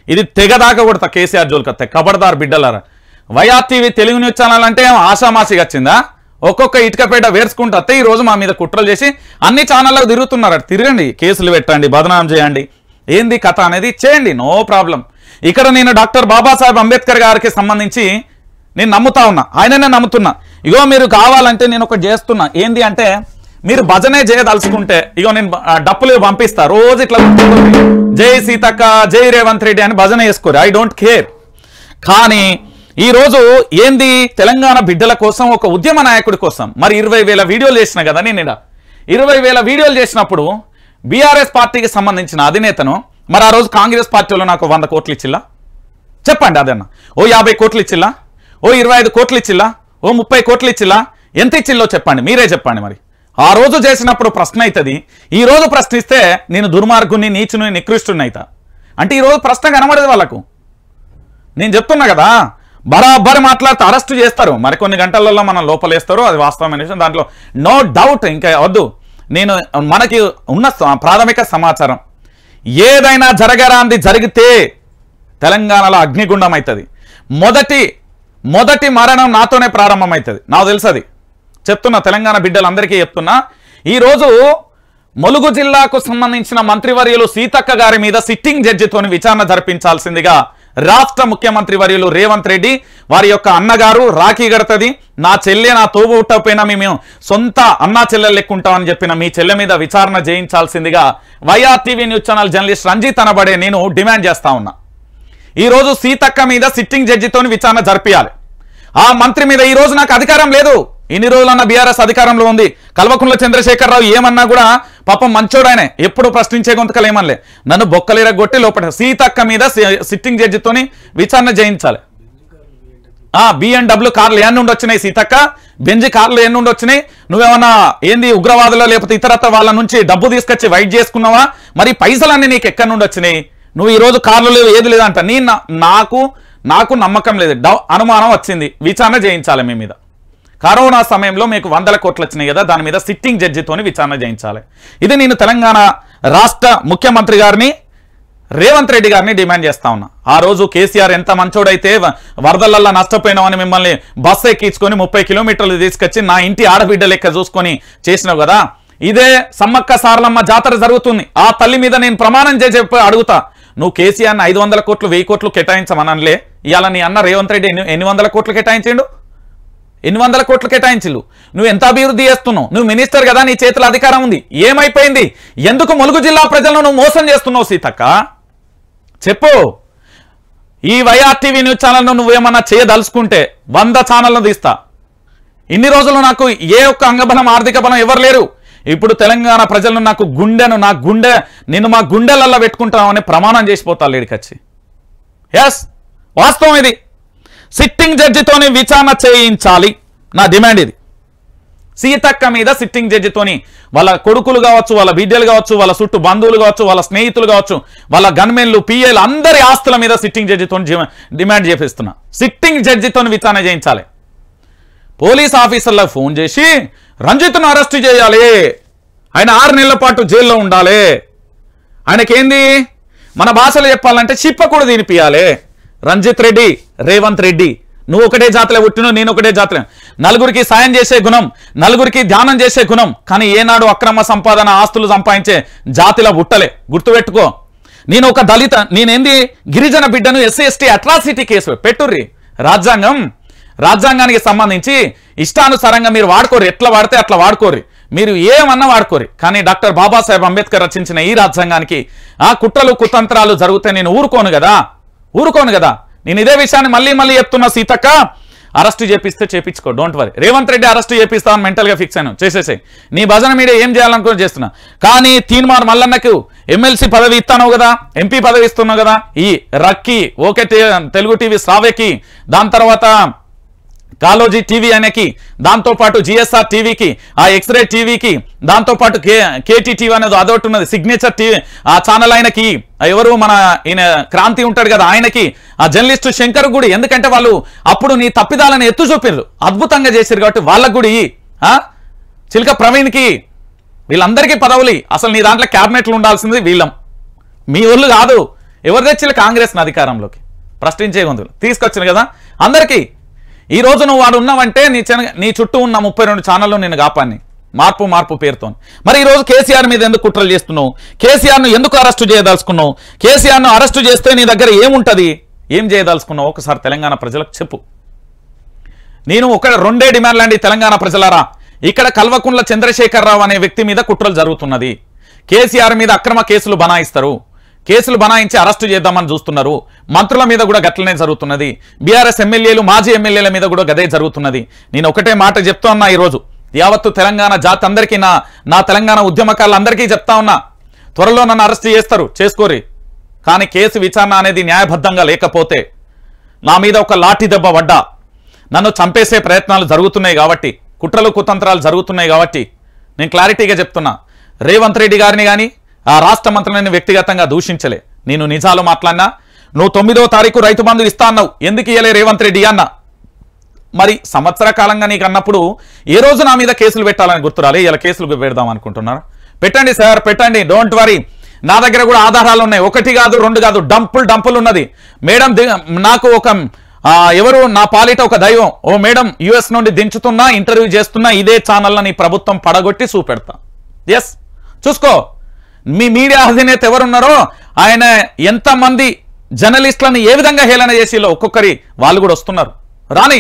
ఇది తెగదాకా కొడతా కేసీఆర్ జోలికి వస్తే. కబడ్దార్ బిడ్డలారా. వైఆర్టీవీ తెలుగు న్యూస్ ఛానల్ అంటే ఆషామాసిగా వచ్చిందా? ఒక్కొక్క ఇటుకపేట వేర్చుకుంటూ వస్తే ఈరోజు మా మీద కుట్రలు చేసి అన్ని ఛానళ్ళకు తిరుగుతున్నారు. తిరగండి, కేసులు పెట్టండి, బదనాం చేయండి, ఏంది కథ అనేది చేయండి, నో ప్రాబ్లం. ఇక్కడ నేను డాక్టర్ బాబాసాహెబ్ అంబేద్కర్ గారికి సంబంధించి నేను నమ్ముతా ఉన్నా, ఆయననే నమ్ముతున్నా. ఇగో మీరు కావాలంటే నేను ఒకటి చేస్తున్నా, ఏంది అంటే మీరు భజనే చేయదలుచుకుంటే ఇగో నేను డప్పులు పంపిస్తా, రోజు ఇట్లా జై సీతక్క, జై రేవంత్ రెడ్డి అని భజన చేసుకోరు, ఐ డోంట్ కేర్. కానీ ఈరోజు ఏంది తెలంగాణ బిడ్డల కోసం, ఒక ఉద్యమ నాయకుడి కోసం మరి 20,000 వీడియోలు చేసిన కదా నేను. 20,000 వీడియోలు చేసినప్పుడు బీఆర్ఎస్ పార్టీకి సంబంధించిన అధినేతను మరి ఆ రోజు కాంగ్రెస్ పార్టీలో నాకు 100 కోట్లు ఇచ్చిల్లా? చెప్పండి. అదన్నా ఓ 50 కోట్లు ఇచ్చిల్లా? ఓ 25 కోట్లు ఇచ్చిల్లా? ఓ 30 కోట్లు ఇచ్చిల్లా? ఎంత ఇచ్చిల్లో చెప్పండి, మీరే చెప్పండి. మరి ఆ రోజు చేసినప్పుడు ప్రశ్న అవుతుంది, ఈ రోజు ప్రశ్నిస్తే నేను దుర్మార్గుని, నీచుని, నికృష్టుని అవుతా. అంటే ఈరోజు ప్రశ్న కనబడదు వాళ్ళకు. నేను చెప్తున్నా కదా, బరాబరి మాట్లాడితే అరెస్ట్ చేస్తారు, మరికొన్ని గంటలలో మనం లోపలేస్తారు, అది వాస్తవమైన విషయం, దాంట్లో నో డౌట్. ఇంకా వద్దు, నేను మనకి ఉన్న ప్రాథమిక సమాచారం ఏదైనా జరగరాంది జరిగితే తెలంగాణలో అగ్నిగుండం అవుతుంది. మొదటి మరణం నాతోనే ప్రారంభమవుతుంది, నాకు తెలుసది. చెప్తున్నా, తెలంగాణ బిడ్డలందరికీ చెప్తున్నా. ఈరోజు ములుగు జిల్లాకు సంబంధించిన మంత్రివర్యులు సీతక్క గారి మీద సిట్టింగ్ జడ్జితోని విచారణ జరిపించాల్సిందిగా రాష్ట్ర ముఖ్యమంత్రి వర్యులు రేవంత్ రెడ్డి వారి యొక్క అన్నగారు రాఖీ గడతది, నా చెల్లె నా తోబుట్టపోయినా మేము సొంత అన్నా చెల్లెలు లెక్కుంటామని చెప్పిన మీ చెల్లె మీద విచారణ చేయించాల్సిందిగా YRTV news channel journalist Ranjith అనబడే నేను డిమాండ్ చేస్తా ఉన్నా. ఈరోజు సీతక్క మీద సిట్టింగ్ జడ్జితోని విచారణ జరిపించాలి. ఆ మంత్రి మీద ఈరోజు నాకు అధికారం లేదు, ఇన్ని రోజులన్న బీఆర్ఎస్ అధికారంలో ఉంది. కల్వకుంట్ల చంద్రశేఖరరావు ఏమన్నా కూడా పాపం మంచోడాయనే, ఎప్పుడు ప్రశ్నించే గొంతుకలు ఏమనలే, నన్ను బొక్కలేరగొట్టి లోపల సీతక్క మీద సిట్టింగ్ జడ్జితోని విచారణ చేయించాలి. BMW కార్లు ఏ నుండి వచ్చినాయి సీతక్క? బెంజ్ కార్లు ఏ నుండి వచ్చినాయి? నువ్వేమన్నా ఏంది ఉగ్రవాదులు లేకపోతే ఇతరత్ర వాళ్ళ నుంచి డబ్బు తీసుకొచ్చి వైట్ చేసుకున్నావా? మరి పైసలన్నీ నీకు ఎక్కడి నుండి వచ్చినాయి? నువ్వు ఈరోజు కార్లు లేవు, ఏది లేదంట. నాకు నమ్మకం లేదు, అనుమానం వచ్చింది, విచారణ చేయించాలి మీ మీద. కరోనా సమయంలో మీకు 100 కోట్లు వచ్చినాయి కదా, దాని మీద సిట్టింగ్ జడ్జితోని విచారణ చేయించాలి. ఇది నేను తెలంగాణ రాష్ట్ర ముఖ్యమంత్రి గారిని రేవంత్ రెడ్డి గారిని డిమాండ్ చేస్తా ఉన్నా. ఆ రోజు కేసీఆర్ ఎంత మంచోడైతే వరదలల్లో నష్టపోయినామని మిమ్మల్ని బస్సు ఎక్కించుకొని 30 కిలోమీటర్లు తీసుకొచ్చి నా ఇంటి ఆడబిడ్డ లెక్క చూసుకొని చేసినావు కదా. ఇదే సమ్మక్క సారలమ్మ జాతర జరుగుతుంది, ఆ తల్లి మీద నేను ప్రమాణం చేసి అడుగుతా, నువ్వు కేసీఆర్ని 500 కోట్లు 1000 కోట్లు కేటాయించమనలే, ఇవాళ నీ అన్న రేవంత్ రెడ్డి ఎన్ని 100 కోట్లు కేటాయించిండు? 800 కోట్లు కేటాయించిల్లు. నువ్వు ఎంత అభివృద్ధి చేస్తున్నావు? నువ్వు మినిస్టర్ కదా, నీ చేతిలో అధికారం ఉంది, ఏమైపోయింది? ఎందుకు ములుగు జిల్లా ప్రజలను నువ్వు మోసం చేస్తున్నావు సీతక్క? చెప్పు. ఈ వైఆర్టీవీ న్యూస్ ఛానల్ను నువ్వేమన్నా చేయదలుచుకుంటే 100 ఛానళ్ళను తీస్తా. ఇన్ని రోజులు నాకు ఏ ఒక్క అంగబలం ఆర్థిక బలం ఎవరు లేరు. ఇప్పుడు తెలంగాణ ప్రజలను నా గుండె నేను మా గుండెలల్లో పెట్టుకుంటామని ప్రమాణం చేసిపోతా లేడికొచ్చి. ఎస్, వాస్తవం ఇది. సిట్టింగ్ జడ్జితోని విచారణ చేయించాలి, నా డిమాండ్ ఇది. సీతక్క మీద సిట్టింగ్ జడ్జితోని వాళ్ళ కొడుకులు కావచ్చు, వాళ్ళ బిడ్డలు కావచ్చు, వాళ్ళ చుట్టూ బంధువులు కావచ్చు, వాళ్ళ స్నేహితులు కావచ్చు, వాళ్ళ గన్మెన్లు, పిఏలు అందరి ఆస్తుల మీద సిట్టింగ్ జడ్జితో డిమాండ్ చేపిస్తున్నా. సిట్టింగ్ జడ్జితో విచారణ చేయించాలి. పోలీస్ ఆఫీసర్లకు ఫోన్ చేసి రంజిత్ను అరెస్ట్ చేయాలి, ఆయన 6 నెలల పాటు జైల్లో ఉండాలి, ఆయనకేంది మన భాషలో చెప్పాలంటే చిప్ప కూడా తినిపియాలి. రంజిత్ రెడ్డి, రేవంత్ రెడ్డి, నువ్వు ఒకటే జాతిలో పుట్టిను, నేను ఒకటే జాతిలో. నలుగురికి సాయం చేసే గుణం, నలుగురికి ధ్యానం చేసే గుణం, కానీ ఏనాడు అక్రమ సంపాదన ఆస్తులు సంపాదించే జాతిలో పుట్టలే, గుర్తుపెట్టుకో. నేను ఒక దళిత, నేనేంది గిరిజన బిడ్డను ఎస్సీ ఎస్టీ అట్రాసిటీ కేసు పెట్టుర్రి. రాజ్యాంగానికి సంబంధించి ఇష్టానుసారంగా మీరు వాడుకోరు, ఎట్లా వాడితే అట్లా వాడుకోరు, మీరు ఏమన్నా వాడుకోరు. కానీ డాక్టర్ బాబాసాహెబ్ అంబేద్కర్ రచించిన ఈ రాజ్యాంగానికి కుట్రలు కుతంత్రాలు జరిగితే నేను ఊరుకోను కదా. నేను ఇదే విషయాన్ని మళ్ళీ చెప్తున్నా. సీతక్క అరెస్ట్ చేపిస్తే చేపించుకో, don't worry. Revanth Reddy arrest చేపిస్తాను మెంటల్గా ఫిక్స్ అయినా, చేసేసాయి. నీ భజన మీడియా ఏం చేయాలనుకుని చేస్తున్నా. కానీ తీన్మార్ మల్లన్నకు ఎమ్మెల్సీ పదవి ఇస్తాను కదా, ఎంపీ పదవి ఇస్తున్నావు కదా, ఈ రక్కి ఓకే తెలుగు టీవీ శ్రావ్యకి, దాని తర్వాత కాలోజీ టీవీ అనేకి, దాంతోపాటు జిఎస్ఆర్ టీవీకి, ఆ ఎక్స్రే టీవీకి, దాంతోపాటు కేటీ టీవీ అనేది అదొకటి ఉన్నది, సిగ్నేచర్ టీవీ ఆ ఛానల్ ఆయనకి, ఎవరు మన ఈయన క్రాంతి ఉంటాడు కదా ఆయనకి, ఆ జర్నలిస్టు శంకర్ గుడి. ఎందుకంటే వాళ్ళు అప్పుడు నీ తప్పిదాలను ఎత్తు చూపిర్రు, అద్భుతంగా చేశారు కాబట్టి వాళ్ళకు గుడి. చిలక ప్రవీణ్కి, వీళ్ళందరికీ పదవులు. అసలు నీ దాంట్లో క్యాబినెట్లు ఉండాల్సింది వీళ్ళం, మీ ఊళ్ళు కాదు. ఎవరు తెచ్చి కాంగ్రెస్ని అధికారంలోకి ప్రశ్నించే గొంతులు తీసుకొచ్చిన కదా అందరికీ. ఈ రోజు నువ్వు వాడు ఉన్నావంటే నీ చుట్టూ ఉన్న 32 ఛానళ్ళు నేను కాపాన్ని మార్పు పేరుతో. మరి ఈరోజు కేసీఆర్ మీద ఎందుకు కుట్రలు చేస్తున్నావు? కేసీఆర్ను ఎందుకు అరెస్టు చేయదలుచుకున్నావు? కేసీఆర్ను అరెస్టు చేస్తే నీ దగ్గర ఏముంటుంది? ఏం చేయదలుచుకున్నావు? ఒకసారి తెలంగాణ ప్రజలకు చెప్పు. నేను రెండే డిమాండ్లు అండి తెలంగాణ ప్రజలారా. ఇక్కడ కల్వకుంట్ల చంద్రశేఖరరావు అనే వ్యక్తి మీద కుట్రలు జరుగుతున్నది. కేసీఆర్ మీద అక్రమ కేసులు బనాయిస్తారు, కేసులు బనాయించి అరెస్టు చేద్దామని చూస్తున్నారు. మంత్రుల మీద కూడా గట్లనే జరుగుతున్నది. బీఆర్ఎస్ ఎమ్మెల్యేలు, మాజీ ఎమ్మెల్యేల మీద కూడా గదే జరుగుతున్నది. నేను ఒకటే మాట చెప్తా ఉన్నా, ఈరోజు యావత్తు తెలంగాణ జాతి అందరికీ, నా తెలంగాణ ఉద్యమకారులందరికీ చెప్తా ఉన్నా, త్వరలో నన్ను అరెస్ట్ చేస్తారు, చేసుకోరి. కానీ కేసు విచారణ అనేది న్యాయబద్ధంగా లేకపోతే, నా మీద ఒక లాఠీ దెబ్బ పడ్డా, నన్ను చంపేసే ప్రయత్నాలు జరుగుతున్నాయి కాబట్టి, కుట్రలు కుతంత్రాలు జరుగుతున్నాయి కాబట్టి నేను క్లారిటీగా చెప్తున్నా. రేవంత్ రెడ్డి గారిని కానీ ఆ రాష్ట్ర మంత్రులను వ్యక్తిగతంగా దూషించలే. నేను నిజాలు మాట్లాడినా. నువ్వు 9వ తారీఖు రైతు బంధు ఇస్తా అన్నావు, ఎందుకు ఇయ్యలే రేవంత్ రెడ్డి అన్న? మరి సంవత్సర కాలంగా నీకు అన్నప్పుడు ఏ రోజు నా మీద కేసులు పెట్టాలని గుర్తురాలి? ఇలా కేసులు పెడదాం అనుకుంటున్నారు. పెట్టండి సార్, పెట్టండి, డోంట్ వరీ. నా దగ్గర కూడా ఆధారాలు ఉన్నాయి, 1 కాదు 2 కాదు, డంపులు ఉన్నది. మేడం నాకు ఒక ఎవరు నా పాలిట ఒక దైవం, ఓ మేడం యుఎస్ నుండి దించుతున్నా, ఇంటర్వ్యూ చేస్తున్నా, ఇదే ఛానల్లో నీ ప్రభుత్వం పడగొట్టి చూపెడతా. ఎస్, చూసుకో. మీ మీడియా అధినేత ఎవరున్నారో ఆయన ఎంతమంది జర్నలిస్టులను ఏ విధంగా హేళన చేసిలో ఒక్కొక్కరి వాళ్ళు కూడా వస్తున్నారు. రాని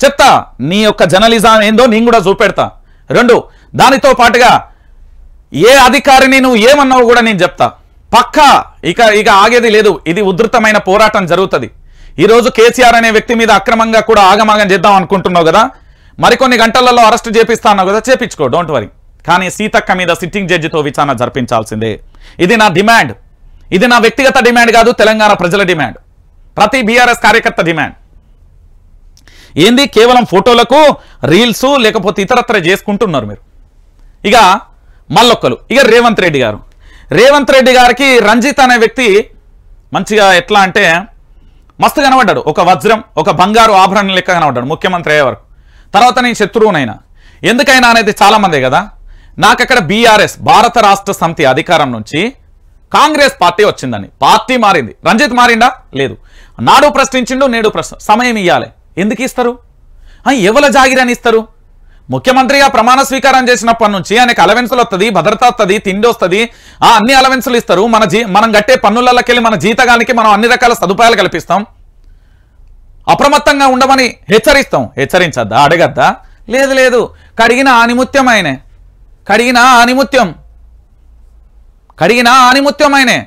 చెప్తా, నీ యొక్క జర్నలిజం ఏందో నేను కూడా చూపెడతా. 2, దానితో పాటుగా ఏ అధికారిని నువ్వు ఏమన్నావు కూడా నేను చెప్తా. పక్కా ఇక ఆగేది లేదు. ఇది ఉధృతమైన పోరాటం జరుగుతుంది. ఈరోజు కేసీఆర్ అనే వ్యక్తి మీద అక్రమంగా కూడా ఆగమాగం చేద్దాం అనుకుంటున్నావు కదా, మరికొన్ని గంటలలో అరెస్ట్ చేపిస్తా అన్నావు కదా, చేపించుకో, డోంట్ వరీ. కానీ సీతక్క మీద సిట్టింగ్ జడ్జితో విచారణ జరిపించాల్సిందే. ఇది నా డిమాండ్. ఇది నా వ్యక్తిగత డిమాండ్ కాదు, తెలంగాణ ప్రజల డిమాండ్, ప్రతి బీఆర్ఎస్ కార్యకర్త డిమాండ్. ఏంది కేవలం ఫోటోలకు రీల్స్ లేకపోతే ఇతరత్ర చేసుకుంటున్నారు మీరు. ఇక మళ్ళొక్కలు, ఇక రేవంత్ రెడ్డి గారికి రంజిత్ అనే వ్యక్తి మంచిగా ఎట్లా అంటే మస్తు కనబడ్డాడు. ఒక వజ్రం, ఒక బంగారు ఆభరణం లెక్క కనబడ్డాడు ముఖ్యమంత్రి అయ్యే వరకు. తర్వాత నేను శత్రువునైనా ఎందుకైనా అనేది చాలా మందే కదా. నాకు అక్కడ బీఆర్ఎస్ భారత రాష్ట్ర సమితి అధికారం నుంచి కాంగ్రెస్ పార్టీ వచ్చిందని, పార్టీ మారింది. రంజిత్ మారిండా? లేదు. నాడు ప్రశ్నించిండు, నేడు సమయం ఇవ్వాలి. ఎందుకు ఇస్తారు? ఎవల జాగిరని ఇస్తారు? ముఖ్యమంత్రిగా ప్రమాణ స్వీకారం చేసినప్పటి నుంచి ఆయనకు అలవెన్సులు వస్తుంది, భద్రత వస్తుంది, తిండి వస్తుంది, అన్ని అలవెన్సులు ఇస్తారు. మనం కట్టే పన్నులకెళ్ళి మన జీతగానికి మనం అన్ని రకాల సదుపాయాలు కల్పిస్తాం. అప్రమత్తంగా ఉండమని హెచ్చరించద్దా? అడగద్దా? లేదు. కడిగిన ఆనిముత్యం ఆయనే, కడిగిన ఆనిముత్యం ఆయనే.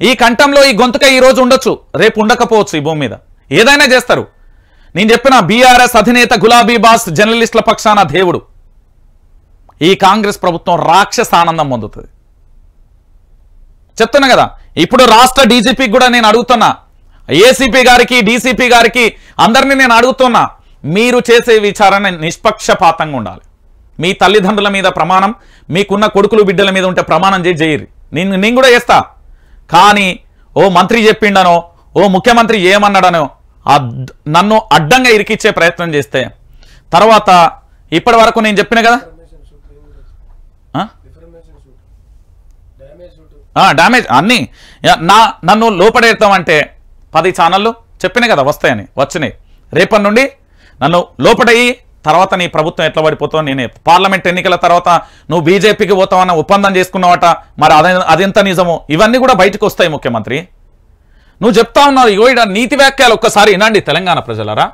ఈ కంఠంలో ఈ గొంతుక ఈ రోజు ఉండొచ్చు, రేపు ఉండకపోవచ్చు. ఈ భూమి మీద ఏదైనా చేస్తారు. నేను చెప్పిన బీఆర్ఎస్ అధినేత గులాబీ బాస్ జర్నలిస్టుల పక్షాన దేవుడు. ఈ కాంగ్రెస్ ప్రభుత్వం రాక్షస ఆనందం పొందుతుంది. చెప్తున్నా కదా, ఇప్పుడు రాష్ట్ర డీజీపీకి కూడా నేను అడుగుతున్నా, ఏసీపీ గారికి డీసీపీ గారికి అందరినీ నేను అడుగుతున్నా, మీరు చేసే విచారణ నిష్పక్షపాతంగా ఉండాలి. మీ తల్లిదండ్రుల మీద ప్రమాణం, మీకున్న కొడుకులు బిడ్డల మీద ఉంటే ప్రమాణం చేయరు. నేను కూడా చేస్తా. కానీ ఓ మంత్రి చెప్పిండనో, ఓ ముఖ్యమంత్రి ఏమన్నాడనో నన్ను అడ్డంగా ఇరికిచ్చే ప్రయత్నం చేస్తే తర్వాత ఇప్పటి వరకు నేను చెప్పిన కదా డ్యామేజ్ అన్నీ నన్ను లోపడేస్తామంటే 10 ఛానళ్ళు చెప్పిన కదా వస్తాయని, వచ్చినాయి. రేపటి నుండి నన్ను లోపడయ్యి తర్వాత నీ ప్రభుత్వం ఎట్లా పడిపోతావు, నేనే పార్లమెంట్ ఎన్నికల తర్వాత నువ్వు బీజేపీకి పోతావన్న ఒప్పందం చేసుకున్నావట, మరి అదెంత నిజము, ఇవన్నీ కూడా బయటకు వస్తాయి. ముఖ్యమంత్రి నువ్వు చెప్తా ఉన్నావు, ఇగో ఇక్కడ నీతి వ్యాఖ్యలు ఒక్కసారి వినండి తెలంగాణ ప్రజలరా.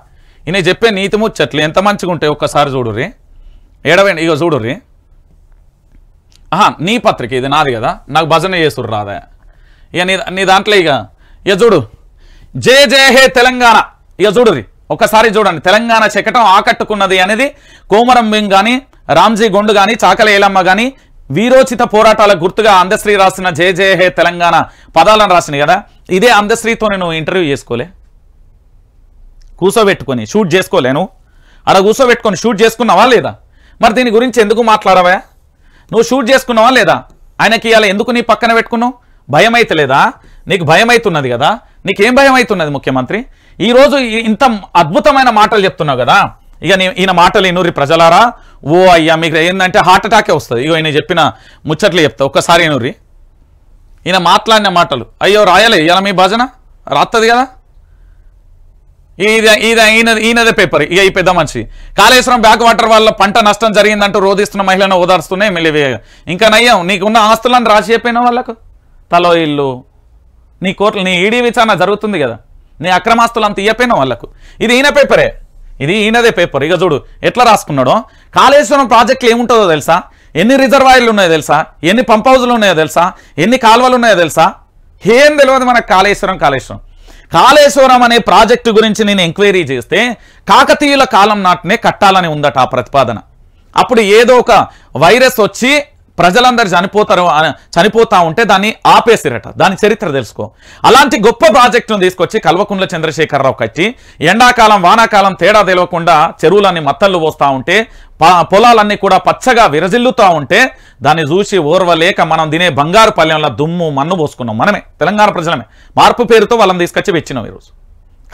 ఈయన చెప్పే నీతి ముచ్చట్లు ఎంత మంచిగా ఉంటాయి ఒక్కసారి చూడుర్రి. ఏడవండి, ఇగో చూడుర్రి. నీ పత్రిక ఇది, నాది కదా, నాకు భజన చేస్తుర్రు రాదా ఇక నీ దాంట్లో. ఇక చూడు, జయ జయ హే తెలంగాణ. ఇక చూడుర్రి ఒకసారి చూడండి. తెలంగాణ శకటం ఆకట్టుకున్నది అనేది కోమరం భీం కానీ, రామ్జీ గొండు కానీ, చాకల ఏలమ్మ కానీ వీరోచిత పోరాటాల గుర్తుగా అందశ్రీ రాసిన జయ జయ హే తెలంగాణ పదాలను రాసింది కదా. ఇదే అందశ్రీతో నేను ఇంటర్వ్యూ చేసుకోలే, కూర్చోబెట్టుకొని షూట్ చేసుకోలేను, అక్కడ కూర్చోబెట్టుకొని షూట్ చేసుకున్నావా లేదా? మరి దీని గురించి ఎందుకు మాట్లాడవా? నువ్వు షూట్ చేసుకున్నావా లేదా? ఆయనకి ఇవాళ ఎందుకు నీ పక్కన పెట్టుకున్నావు? భయం అయితే లేదా? నీకు భయం అవుతున్నది కదా, నీకేం భయం అవుతున్నది ముఖ్యమంత్రి? ఈరోజు ఇంత అద్భుతమైన మాటలు చెప్తున్నావు కదా, ఇక ఈయన మాటలు ఎన్నూరి ప్రజలారా. ఓ అయ్యా మీకు ఏంటంటే హార్ట్ అటాకే వస్తుంది. ఇగో ఈయన చెప్పిన ముచ్చట్లు చెప్తా ఒక్కసారి ఎన్నూరి. ఈయన మాట్లాడిన మాటలు అయ్యో రాయలే, ఇలా మీ భజన రాస్తుంది కదా. ఈయనదే పేపర్. ఇక ఈ పెద్ద మనిషి కాళేశ్వరం బ్యాక్ వాటర్ వల్ల పంట నష్టం జరిగిందంటూ రోధిస్తున్న మహిళను ఓదార్స్తున్నాయి ఎమ్మెల్యే. ఇంకా నయ్యం, నీకున్న ఆస్తులను రాసి చెప్పిన వాళ్ళకు తలో ఇల్లు, నీ కోర్టులు, నీ ఈడీ విచారణ జరుగుతుంది కదా, నీ అక్రమాస్తులు అంత ఇయ్యపోయిన వాళ్ళకు. ఇది ఈయన పేపరే, ఇది ఈయనదే పేపర్. ఇక చూడు ఎట్లా రాసుకున్నాడో. కాళేశ్వరం ప్రాజెక్టులు ఏముంటుందో తెలుసా? ఎన్ని రిజర్వాయర్లు ఉన్నాయో తెలుసా? ఎన్ని పంప్ హౌజులు ఉన్నాయో తెలుసా? ఎన్ని కాలువలు ఉన్నాయో తెలుసా? ఏం తెలియదు మనకు కాళేశ్వరం అనే ప్రాజెక్టు గురించి నేను ఎంక్వైరీ చేస్తే కాకతీయుల కాలం నాటినే కట్టాలని ఉందట ఆ ప్రతిపాదన. అప్పుడు ఏదో ఒక వైరస్ వచ్చి ప్రజలందరూ చనిపోతా ఉంటే దాన్ని ఆపేసిరట. దాని చరిత్ర తెలుసుకో. అలాంటి గొప్ప ప్రాజెక్టును తీసుకొచ్చి కల్వకుంట్ల చంద్రశేఖరరావు కట్టి ఎండాకాలం వానాకాలం తేడా తెలియకుండా చెరువులన్నీ మత్తళ్ళు పోస్తూ ఉంటే పొలాలన్నీ కూడా పచ్చగా విరజిల్లుతూ ఉంటే దాన్ని చూసి ఓర్వలేక మనం తినే బంగారు పల్లెంలో దుమ్ము మన్ను పోసుకున్నాం. మనమే తెలంగాణ ప్రజలమే మార్పు పేరుతో వాళ్ళని తీసుకొచ్చి వెచ్చినాం. ఈరోజు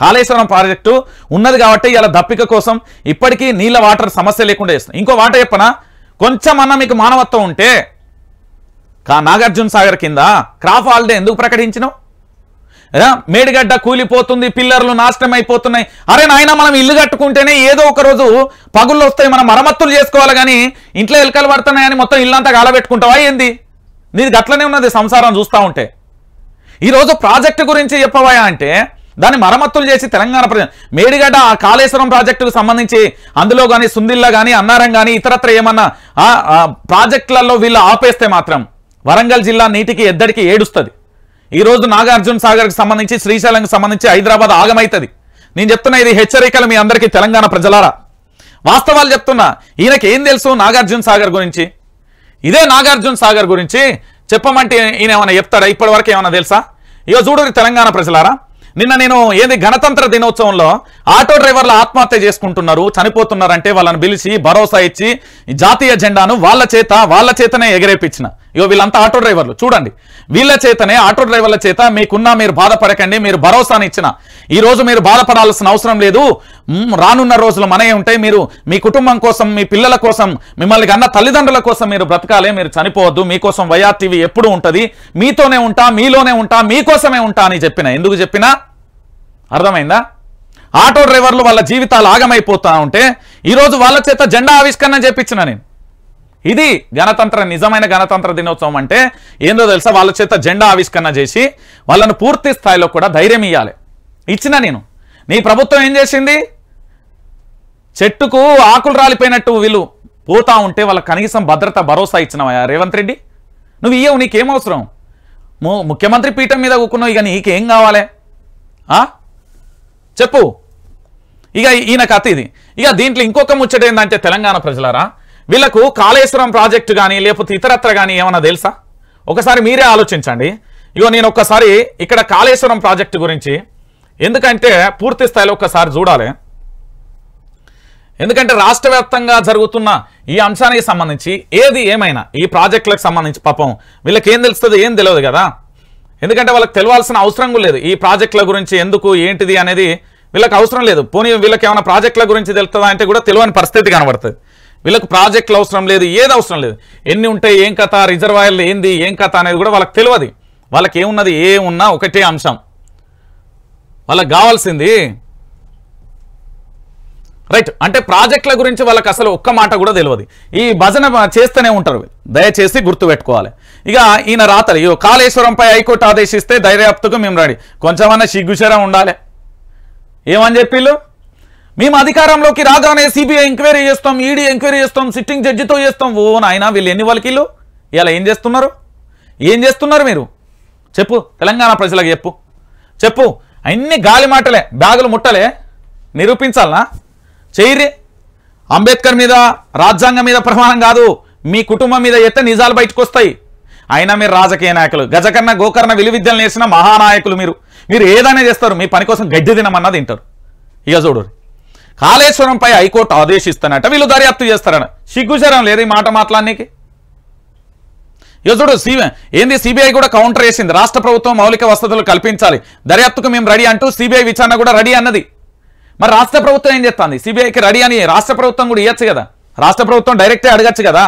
కాళేశ్వరం ప్రాజెక్టు ఉన్నది కాబట్టి ఇలా దప్పిక కోసం ఇప్పటికీ నీళ్ళ వాటర్ సమస్య లేకుండా చేస్తున్నాం. ఇంకో మాట చెప్పనా, కొంచెం అన్న మీకు మానవత్వం ఉంటే నాగార్జున సాగర్ కింద క్రాప్ హాలిడే ఎందుకు ప్రకటించినావు? మేడిగడ్డ కూలిపోతుంది, పిల్లర్లు నాశనం అయిపోతున్నాయి. అరే నాయన, మనం ఇల్లు కట్టుకుంటేనే ఏదో ఒక రోజు పగుళ్ళు వస్తాయి, మనం మరమ్మతులు చేసుకోవాలి. కానీ ఇంట్లో ఎలుకలు పడుతున్నాయని మొత్తం ఇల్లంతా గాలబెట్టుకుంటావా ఏంది? నీది గట్లనే ఉన్నది సంసారం చూస్తూ ఉంటే. ఈరోజు ప్రాజెక్టు గురించి చెప్పవా అంటే దాన్ని మరమ్మతులు చేసి తెలంగాణ ప్రజలు మేడిగడ్డ ఆ కాళేశ్వరం ప్రాజెక్టుకు సంబంధించి అందులో కానీ సుందిల్లా కానీ అన్నారం కానీ ఇతరత్ర ఏమన్నా ప్రాజెక్టులలో వీళ్ళు ఆపేస్తే మాత్రం వరంగల్ జిల్లా నీటికి ఎద్దడికి ఏడుస్తుంది. ఈరోజు నాగార్జున సాగర్కి సంబంధించి శ్రీశైలంకి సంబంధించి హైదరాబాద్ ఆగమవుతుంది. నేను చెప్తున్నా, ఇది హెచ్చరికలు మీ అందరికీ తెలంగాణ ప్రజలారా. వాస్తవాలు చెప్తున్నా. ఈయనకి ఏం తెలుసు నాగార్జున సాగర్ గురించి? ఇదే నాగార్జున సాగర్ గురించి చెప్పమంటే ఈయన ఏమైనా చెప్తాడా? ఇప్పటి వరకు ఏమైనా తెలుసా? ఇక చూడు తెలంగాణ ప్రజలారా, నిన్న నేను ఏది గణతంత్ర దినోత్సవంలో ఆటో డ్రైవర్లు ఆత్మహత్య చేసుకుంటున్నారు, చనిపోతున్నారంటే వాళ్ళని పిలిచి భరోసా ఇచ్చి జాతీయ జెండాను వాళ్ళ చేతనే ఎగరేపించిన. ఇగో వీళ్ళంతా ఆటో డ్రైవర్లు చూడండి, వీళ్ళ చేతనే ఆటో డ్రైవర్ల చేత మీరు బాధపడకండి, మీరు భరోసాని ఇచ్చిన. ఈ రోజు మీరు బాధపడాల్సిన అవసరం లేదు, రానున్న రోజులు మనమే ఉంటాయి, మీరు మీ కుటుంబం కోసం, మీ పిల్లల కోసం, మిమ్మల్ని కన్న తల్లిదండ్రుల కోసం మీరు బ్రతకాలే, మీరు చనిపోవద్దు, మీకోసం వైఆర్ టీవీ ఎప్పుడు ఉంటుంది, మీతోనే ఉంటా, మీలోనే ఉంటా, మీకోసమే ఉంటా అని చెప్పిన. ఎందుకు చెప్పినా అర్థమైందా? ఆటో డ్రైవర్లు వాళ్ళ జీవితాలు ఆగమైపోతా ఉంటే ఈరోజు వాళ్ళ చేత జెండా ఆవిష్కరణ చేపించిన నేను. ఇది నిజమైన గణతంత్ర దినోత్సవం అంటే ఏందో తెలుసా? వాళ్ళ చేత జెండా ఆవిష్కరణ చేసి వాళ్ళను పూర్తి స్థాయిలో కూడా ధైర్యం ఇవ్వాలి. ఇచ్చిన నేను. నీ ప్రభుత్వం ఏం చేసింది? చెట్టుకు ఆకులు రాలిపోయినట్టు వీళ్ళు పోతా ఉంటే వాళ్ళ కనీసం భద్రత భరోసా ఇచ్చినవా రేవంత్ రెడ్డి? నువ్వు ఇయ్యవు, నీకేం అవసరం? ముఖ్యమంత్రి పీఠం మీద కూకున్నావు, ఇక నీకేం కావాలి చెప్పు. ఇక ఈయన కథ ఇది. ఇక దీంట్లో ఇంకొక ముచ్చట ఏంటంటే తెలంగాణ ప్రజలారా, వీళ్ళకు కాళేశ్వరం ప్రాజెక్టు కానీ లేకపోతే ఇతరత్ర కానీ ఏమన్నా తెలుసా? ఒకసారి మీరే ఆలోచించండి. ఇగో నేను ఒక్కసారి ఇక్కడ కాళేశ్వరం ప్రాజెక్టు గురించి, ఎందుకంటే పూర్తి స్థాయిలో ఒక్కసారి చూడాలి. ఎందుకంటే రాష్ట్ర వ్యాప్తంగా జరుగుతున్న ఈ అంశానికి సంబంధించి ఏది ఏమైనా ఈ ప్రాజెక్టులకు సంబంధించి పాపం వీళ్ళకి ఏం తెలుస్తుంది, ఏం తెలియదు కదా. ఎందుకంటే వాళ్ళకి తెలియాల్సిన అవసరం కూడా లేదు. ఈ ప్రాజెక్టుల గురించి ఎందుకు ఏంటిది అనేది వీళ్ళకి అవసరం లేదు. పోనీ వీళ్ళకి ఏమైనా ప్రాజెక్టుల గురించి తెలుస్తుందా అంటే కూడా తెలియని పరిస్థితి కనబడుతుంది. వీళ్ళకి ప్రాజెక్టులు అవసరం లేదు, ఏది అవసరం లేదు. ఎన్ని ఉంటాయి, ఏం కథ, రిజర్వాయర్లు ఏంది, ఏం కథ అనేది కూడా వాళ్ళకి తెలియదు. వాళ్ళకి ఏమున్నది, ఏమున్నా ఒకటే అంశం. వాళ్ళకి కావాల్సింది రైట్ అంటే ప్రాజెక్టుల గురించి వాళ్ళకి అసలు ఒక్క మాట కూడా తెలియదు. ఈ భజన చేస్తూనే ఉంటారు. దయచేసి గుర్తుపెట్టుకోవాలి. ఇక ఈయన రాతలు, ఇగో కాళేశ్వరంపై హైకోర్టు ఆదేశిస్తే దర్యాప్తుకు మేము రెడీ. కొంచెమన్నా సిగ్గుశరం ఉండాలి. ఏమని చెప్పిళ్ళు, మేము అధికారంలోకి రాగానే సిబిఐ ఎంక్వైరీ చేస్తాం, ఈడీ ఎంక్వైరీ చేస్తాం, సిట్టింగ్ జడ్జితో చేస్తాం. ఓ నాయన వీళ్ళు ఎన్ని వాళ్ళకిళ్ళు ఇలా ఏం చేస్తున్నారు మీరు? చెప్పు, తెలంగాణ ప్రజలకు చెప్పు. అన్ని గాలి మాటలే, బ్యాగులు ముట్టలే, నిరూపించాలనా? చెయ్యి. అంబేద్కర్ మీద, రాజ్యాంగం మీద ప్రమాణం కాదు, మీ కుటుంబం మీద ఎత్తే నిజాలు బయటకు వస్తాయి. అయినా మీరు రాజకీయ నాయకులు, గజకర్ణ గోకర్ణ విలువిద్యలు నేర్చిన మహానాయకులు మీరు ఏదైనా చేస్తారు. మీ పని కోసం గడ్డి తినమన్నది తింటారు. ఇక చూడు, కాళేశ్వరంపై హైకోర్టు ఆదేశిస్తానట, వీళ్ళు దర్యాప్తు చేస్తారట. సిగ్గుశరం లేదు ఈ మాట మాట్లాడనీకి. ఇక చూడు, ఏంది సిబిఐ కూడా కౌంటర్ చేసింది. రాష్ట్ర ప్రభుత్వం మౌలిక వసతులు కల్పించాలి, దర్యాప్తుకు మేము రెడీ అంటూ సిబిఐ విచారణ కూడా రెడీ అన్నది. మరి రాష్ట్ర ప్రభుత్వం ఏం చేస్తుంది? సిబిఐకి రెడీ అని రాష్ట్ర ప్రభుత్వం కూడా ఇవ్వచ్చు కదా. రాష్ట్ర ప్రభుత్వం డైరెక్టే అడగచ్చు కదా.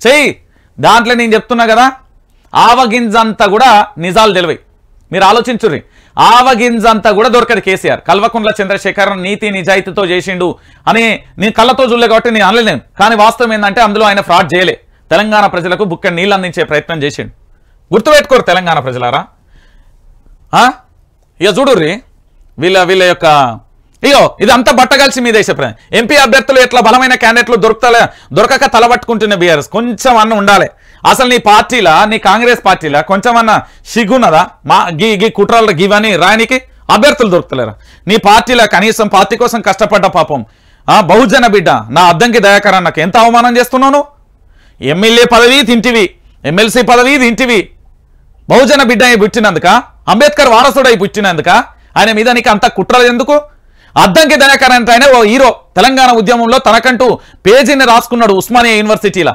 చెయ్యి. దాంట్లో నేను చెప్తున్నా కదా, ఆవగింజంతా కూడా నిజాలు తెలివై. మీరు ఆలోచించుర్రి. ఆవగింజంతా కూడా దొరకదు కేసీఆర్. కల్వకుంట్ల చంద్రశేఖర్ నీతి నిజాయితీతో చేసిండు అని నేను కళ్ళతో చూడలే కాబట్టి నేను అనలేను. కానీ వాస్తవం ఏంటంటే అందులో ఆయన ఫ్రాడ్ చేయలే. తెలంగాణ ప్రజలకు బుక్కడి నీళ్ళు అందించే ప్రయత్నం చేసిండు. గుర్తుపెట్టుకోరు తెలంగాణ ప్రజలారా. ఇక చూడుర్రి వీళ్ళ యొక్క ఇగో ఇదంతా బట్టగలిసి మీ దేశ ఎంపీ అభ్యర్థులు ఎట్లా బలమైన క్యాండిడేట్లు దొరకక తలబట్టుకుంటున్న బీఆర్ఎస్. కొంచెం అన్న ఉండాలి. అసలు నీ పార్టీలా, నీ కాంగ్రెస్ పార్టీలా కొంచెం అన్న సిగ్గున్నదా? గీ కుట్రలు గివని రాయనికి అభ్యర్థులు దొరుకుతలేరా? నీ పార్టీలా కనీసం పార్టీ కోసం కష్టపడ్డ పాపం బహుజన బిడ్డ నా అద్దంకి దయాకర్ నాకు ఎంత అవమానం చేస్తున్నాను. ఎమ్మెల్యే పదవి తింటివి, ఎమ్మెల్సీ పదవి తింటివి. బహుజన బిడ్డ పుట్టినందుక, అంబేద్కర్ వారసుడై పుట్టినందుక ఆయన మీద నీకు అంత కుట్రలు ఎందుకు? అద్దంకి దయాకర్ అంటే ఆయన ఓ హీరో. తెలంగాణ ఉద్యమంలో తనకంటూ పేజీని రాసుకున్నాడు ఉస్మానియా యూనివర్సిటీలో.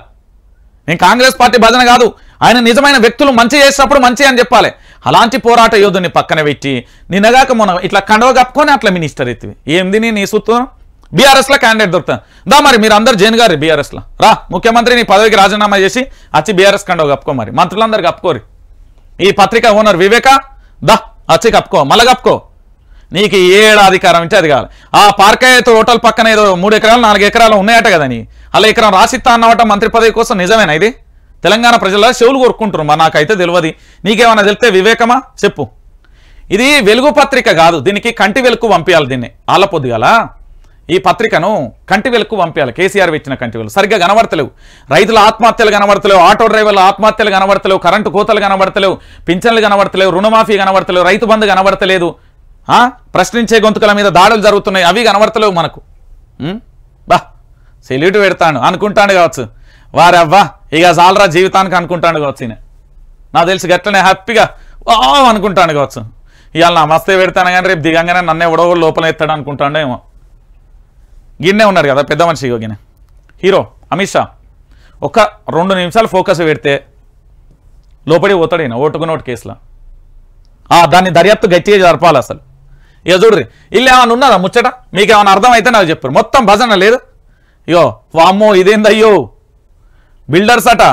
నేను కాంగ్రెస్ పార్టీ భజన కాదు, ఆయన నిజమైన వ్యక్తులు మంచి చేసినప్పుడు మంచి అని చెప్పాలి. అలాంటి పోరాట యోధుని పక్కన పెట్టి నిన్నగాక మొన్న ఇట్లా కండవ కప్పుకొని అట్లా మినిస్టర్ ఎత్తివి. ఏంది నీ సూత్రం? బీఆర్ఎస్లో క్యాండిడేట్ దొరుకుతాను దా. మరి మీరు అందరు జైన్ గారు బీఆర్ఎస్లో రా, ముఖ్యమంత్రి నీ పదవికి రాజీనామా చేసి వచ్చి బీఆర్ఎస్ కండవ కప్పుకో. మరి మంత్రులందరూ కప్పుకోరు. ఈ పత్రిక ఓనర్ వివేక దా వచ్చి కప్పుకో, మళ్ళీ కప్పుకో. నీకు ఏడా అధికారం ఇస్తే అది కావాలి. ఆ పార్కాయతో హోటల్ పక్కన ఏదో 3 ఎకరాలు 4 ఎకరాలు ఉన్నాయట కదా, నీ అలా ఎకరం రాసిస్తా అన్నమాట మంత్రి పదవి కోసం. నిజమేనా ఇది? తెలంగాణ ప్రజల చెవులు కోరుకుంటున్నారు. మరి నాకైతే తెలియదు. నీకేమైనా తెలితే వివేకమా చెప్పు. ఇది వెలుగు పత్రిక కాదు, దీనికి కంటి వెలుగు పంపించాలి. దీన్ని ఆలపొద్దుగాల ఈ పత్రికను కంటి వెలుగు పంపించాలి. కేసీఆర్ పెట్టిన కంటి వెలుగు సరిగ్గా కనబడతలేవు. రైతుల ఆత్మహత్యలు కనబడతలేవు, ఆటో డ్రైవర్ల ఆత్మహత్యలు కనబడతలేవు, కరెంటు కోతలు కనబడతలేవు, పింఛన్లు కనబడతలేవు, రుణమాఫీ కనబడతలేవు, రైతు బంధు కనబడతలేదు, ప్రశ్నించే గొంతుకల మీద దాడులు జరుగుతున్నాయి, అవి కనబడతలేవు మనకు. బా సెల్యూట్ పెడతాను అనుకుంటాను కావచ్చు. వారవ్వా ఇక చాలరా జీవితానికి అనుకుంటాను కావచ్చు. ఈయన నాకు తెలిసి గట్లనే హ్యాపీగా అనుకుంటాను కావచ్చు. ఇవాళ నా మస్తే పెడతాను కానీ రేపు దిగంగానే నన్ను ఎవడో లోపల ఎత్తాడు అనుకుంటాడో ఏమో. గిన్నే ఉన్నాడు కదా పెద్ద మనిషి యోగిన హీరో అమిత్ షా. ఒక 2 నిమిషాలు ఫోకస్ పెడితే లోపడి పోతాడు ఈయన ఓటుకు నోటు కేసులో. దాన్ని దర్యాప్తు గట్టిగా జరపాలి అసలు. ఇక చూడ్రి వీళ్ళు ఏమైనా ఉన్నారా ముచ్చట? మీకు ఏమైనా అర్థం అయితే నాకు చెప్పారు. మొత్తం భజన లేదు. ఇయో వామ్మో ఇదేందయ్యో బిల్డర్స్ అట.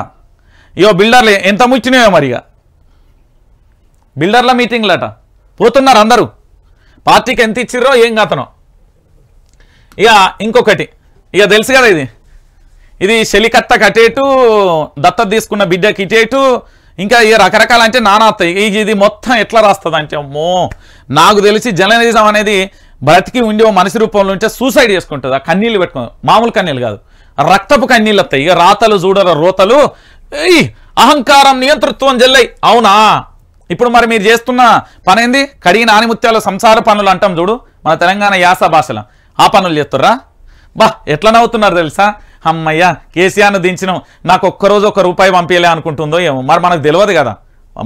ఇయో బిల్డర్లు ఎంత ముచ్చినాయో మరి. ఇక బిల్డర్ల మీటింగ్లు అట పోతున్నారు అందరూ. పార్టీకి ఎంత ఇచ్చిర్రో ఏం కాతనో. ఇక ఇంకొకటి ఇక తెలుసు కదా, ఇది చెలికత్త కటేటు, దత్తత తీసుకున్న బిడ్డకి ఇటేటు, ఇంకా ఇక రకరకాల అంటే నానా వస్తాయి. ఇది మొత్తం ఎట్లా రాస్తుంది అంటే అమ్మో నాకు తెలిసి జర్నలిజం అనేది బ్రతికి ఉండి ఓ మనిషి రూపంలో ఉంటే సూసైడ్ చేసుకుంటుంది. ఆ కన్నీళ్ళు పెట్టుకుంది, మామూలు కన్నీళ్ళు కాదు, రక్తపు కన్నీళ్ళు వస్తాయి. ఇక రాతలు చూడరు రోతలు, అహంకారం నియంతృత్వం జల్లై. అవునా? ఇప్పుడు మరి మీరు చేస్తున్న పని ఏంది? కడిగిన ఆనిముత్యాల సంసార పనులు అంటాం చూడు మన తెలంగాణ యాస భాషలో. ఆ పనులు చేస్తుర్రా? బా ఎట్లా నవ్వుతున్నారు తెలుసా? అమ్మయ్యా కేసీఆర్ను దించినాం, నాకు ఒక్కరోజు ₹1 పంపించలే అనుకుంటుందో ఏమో. మరి మనకు తెలియదు కదా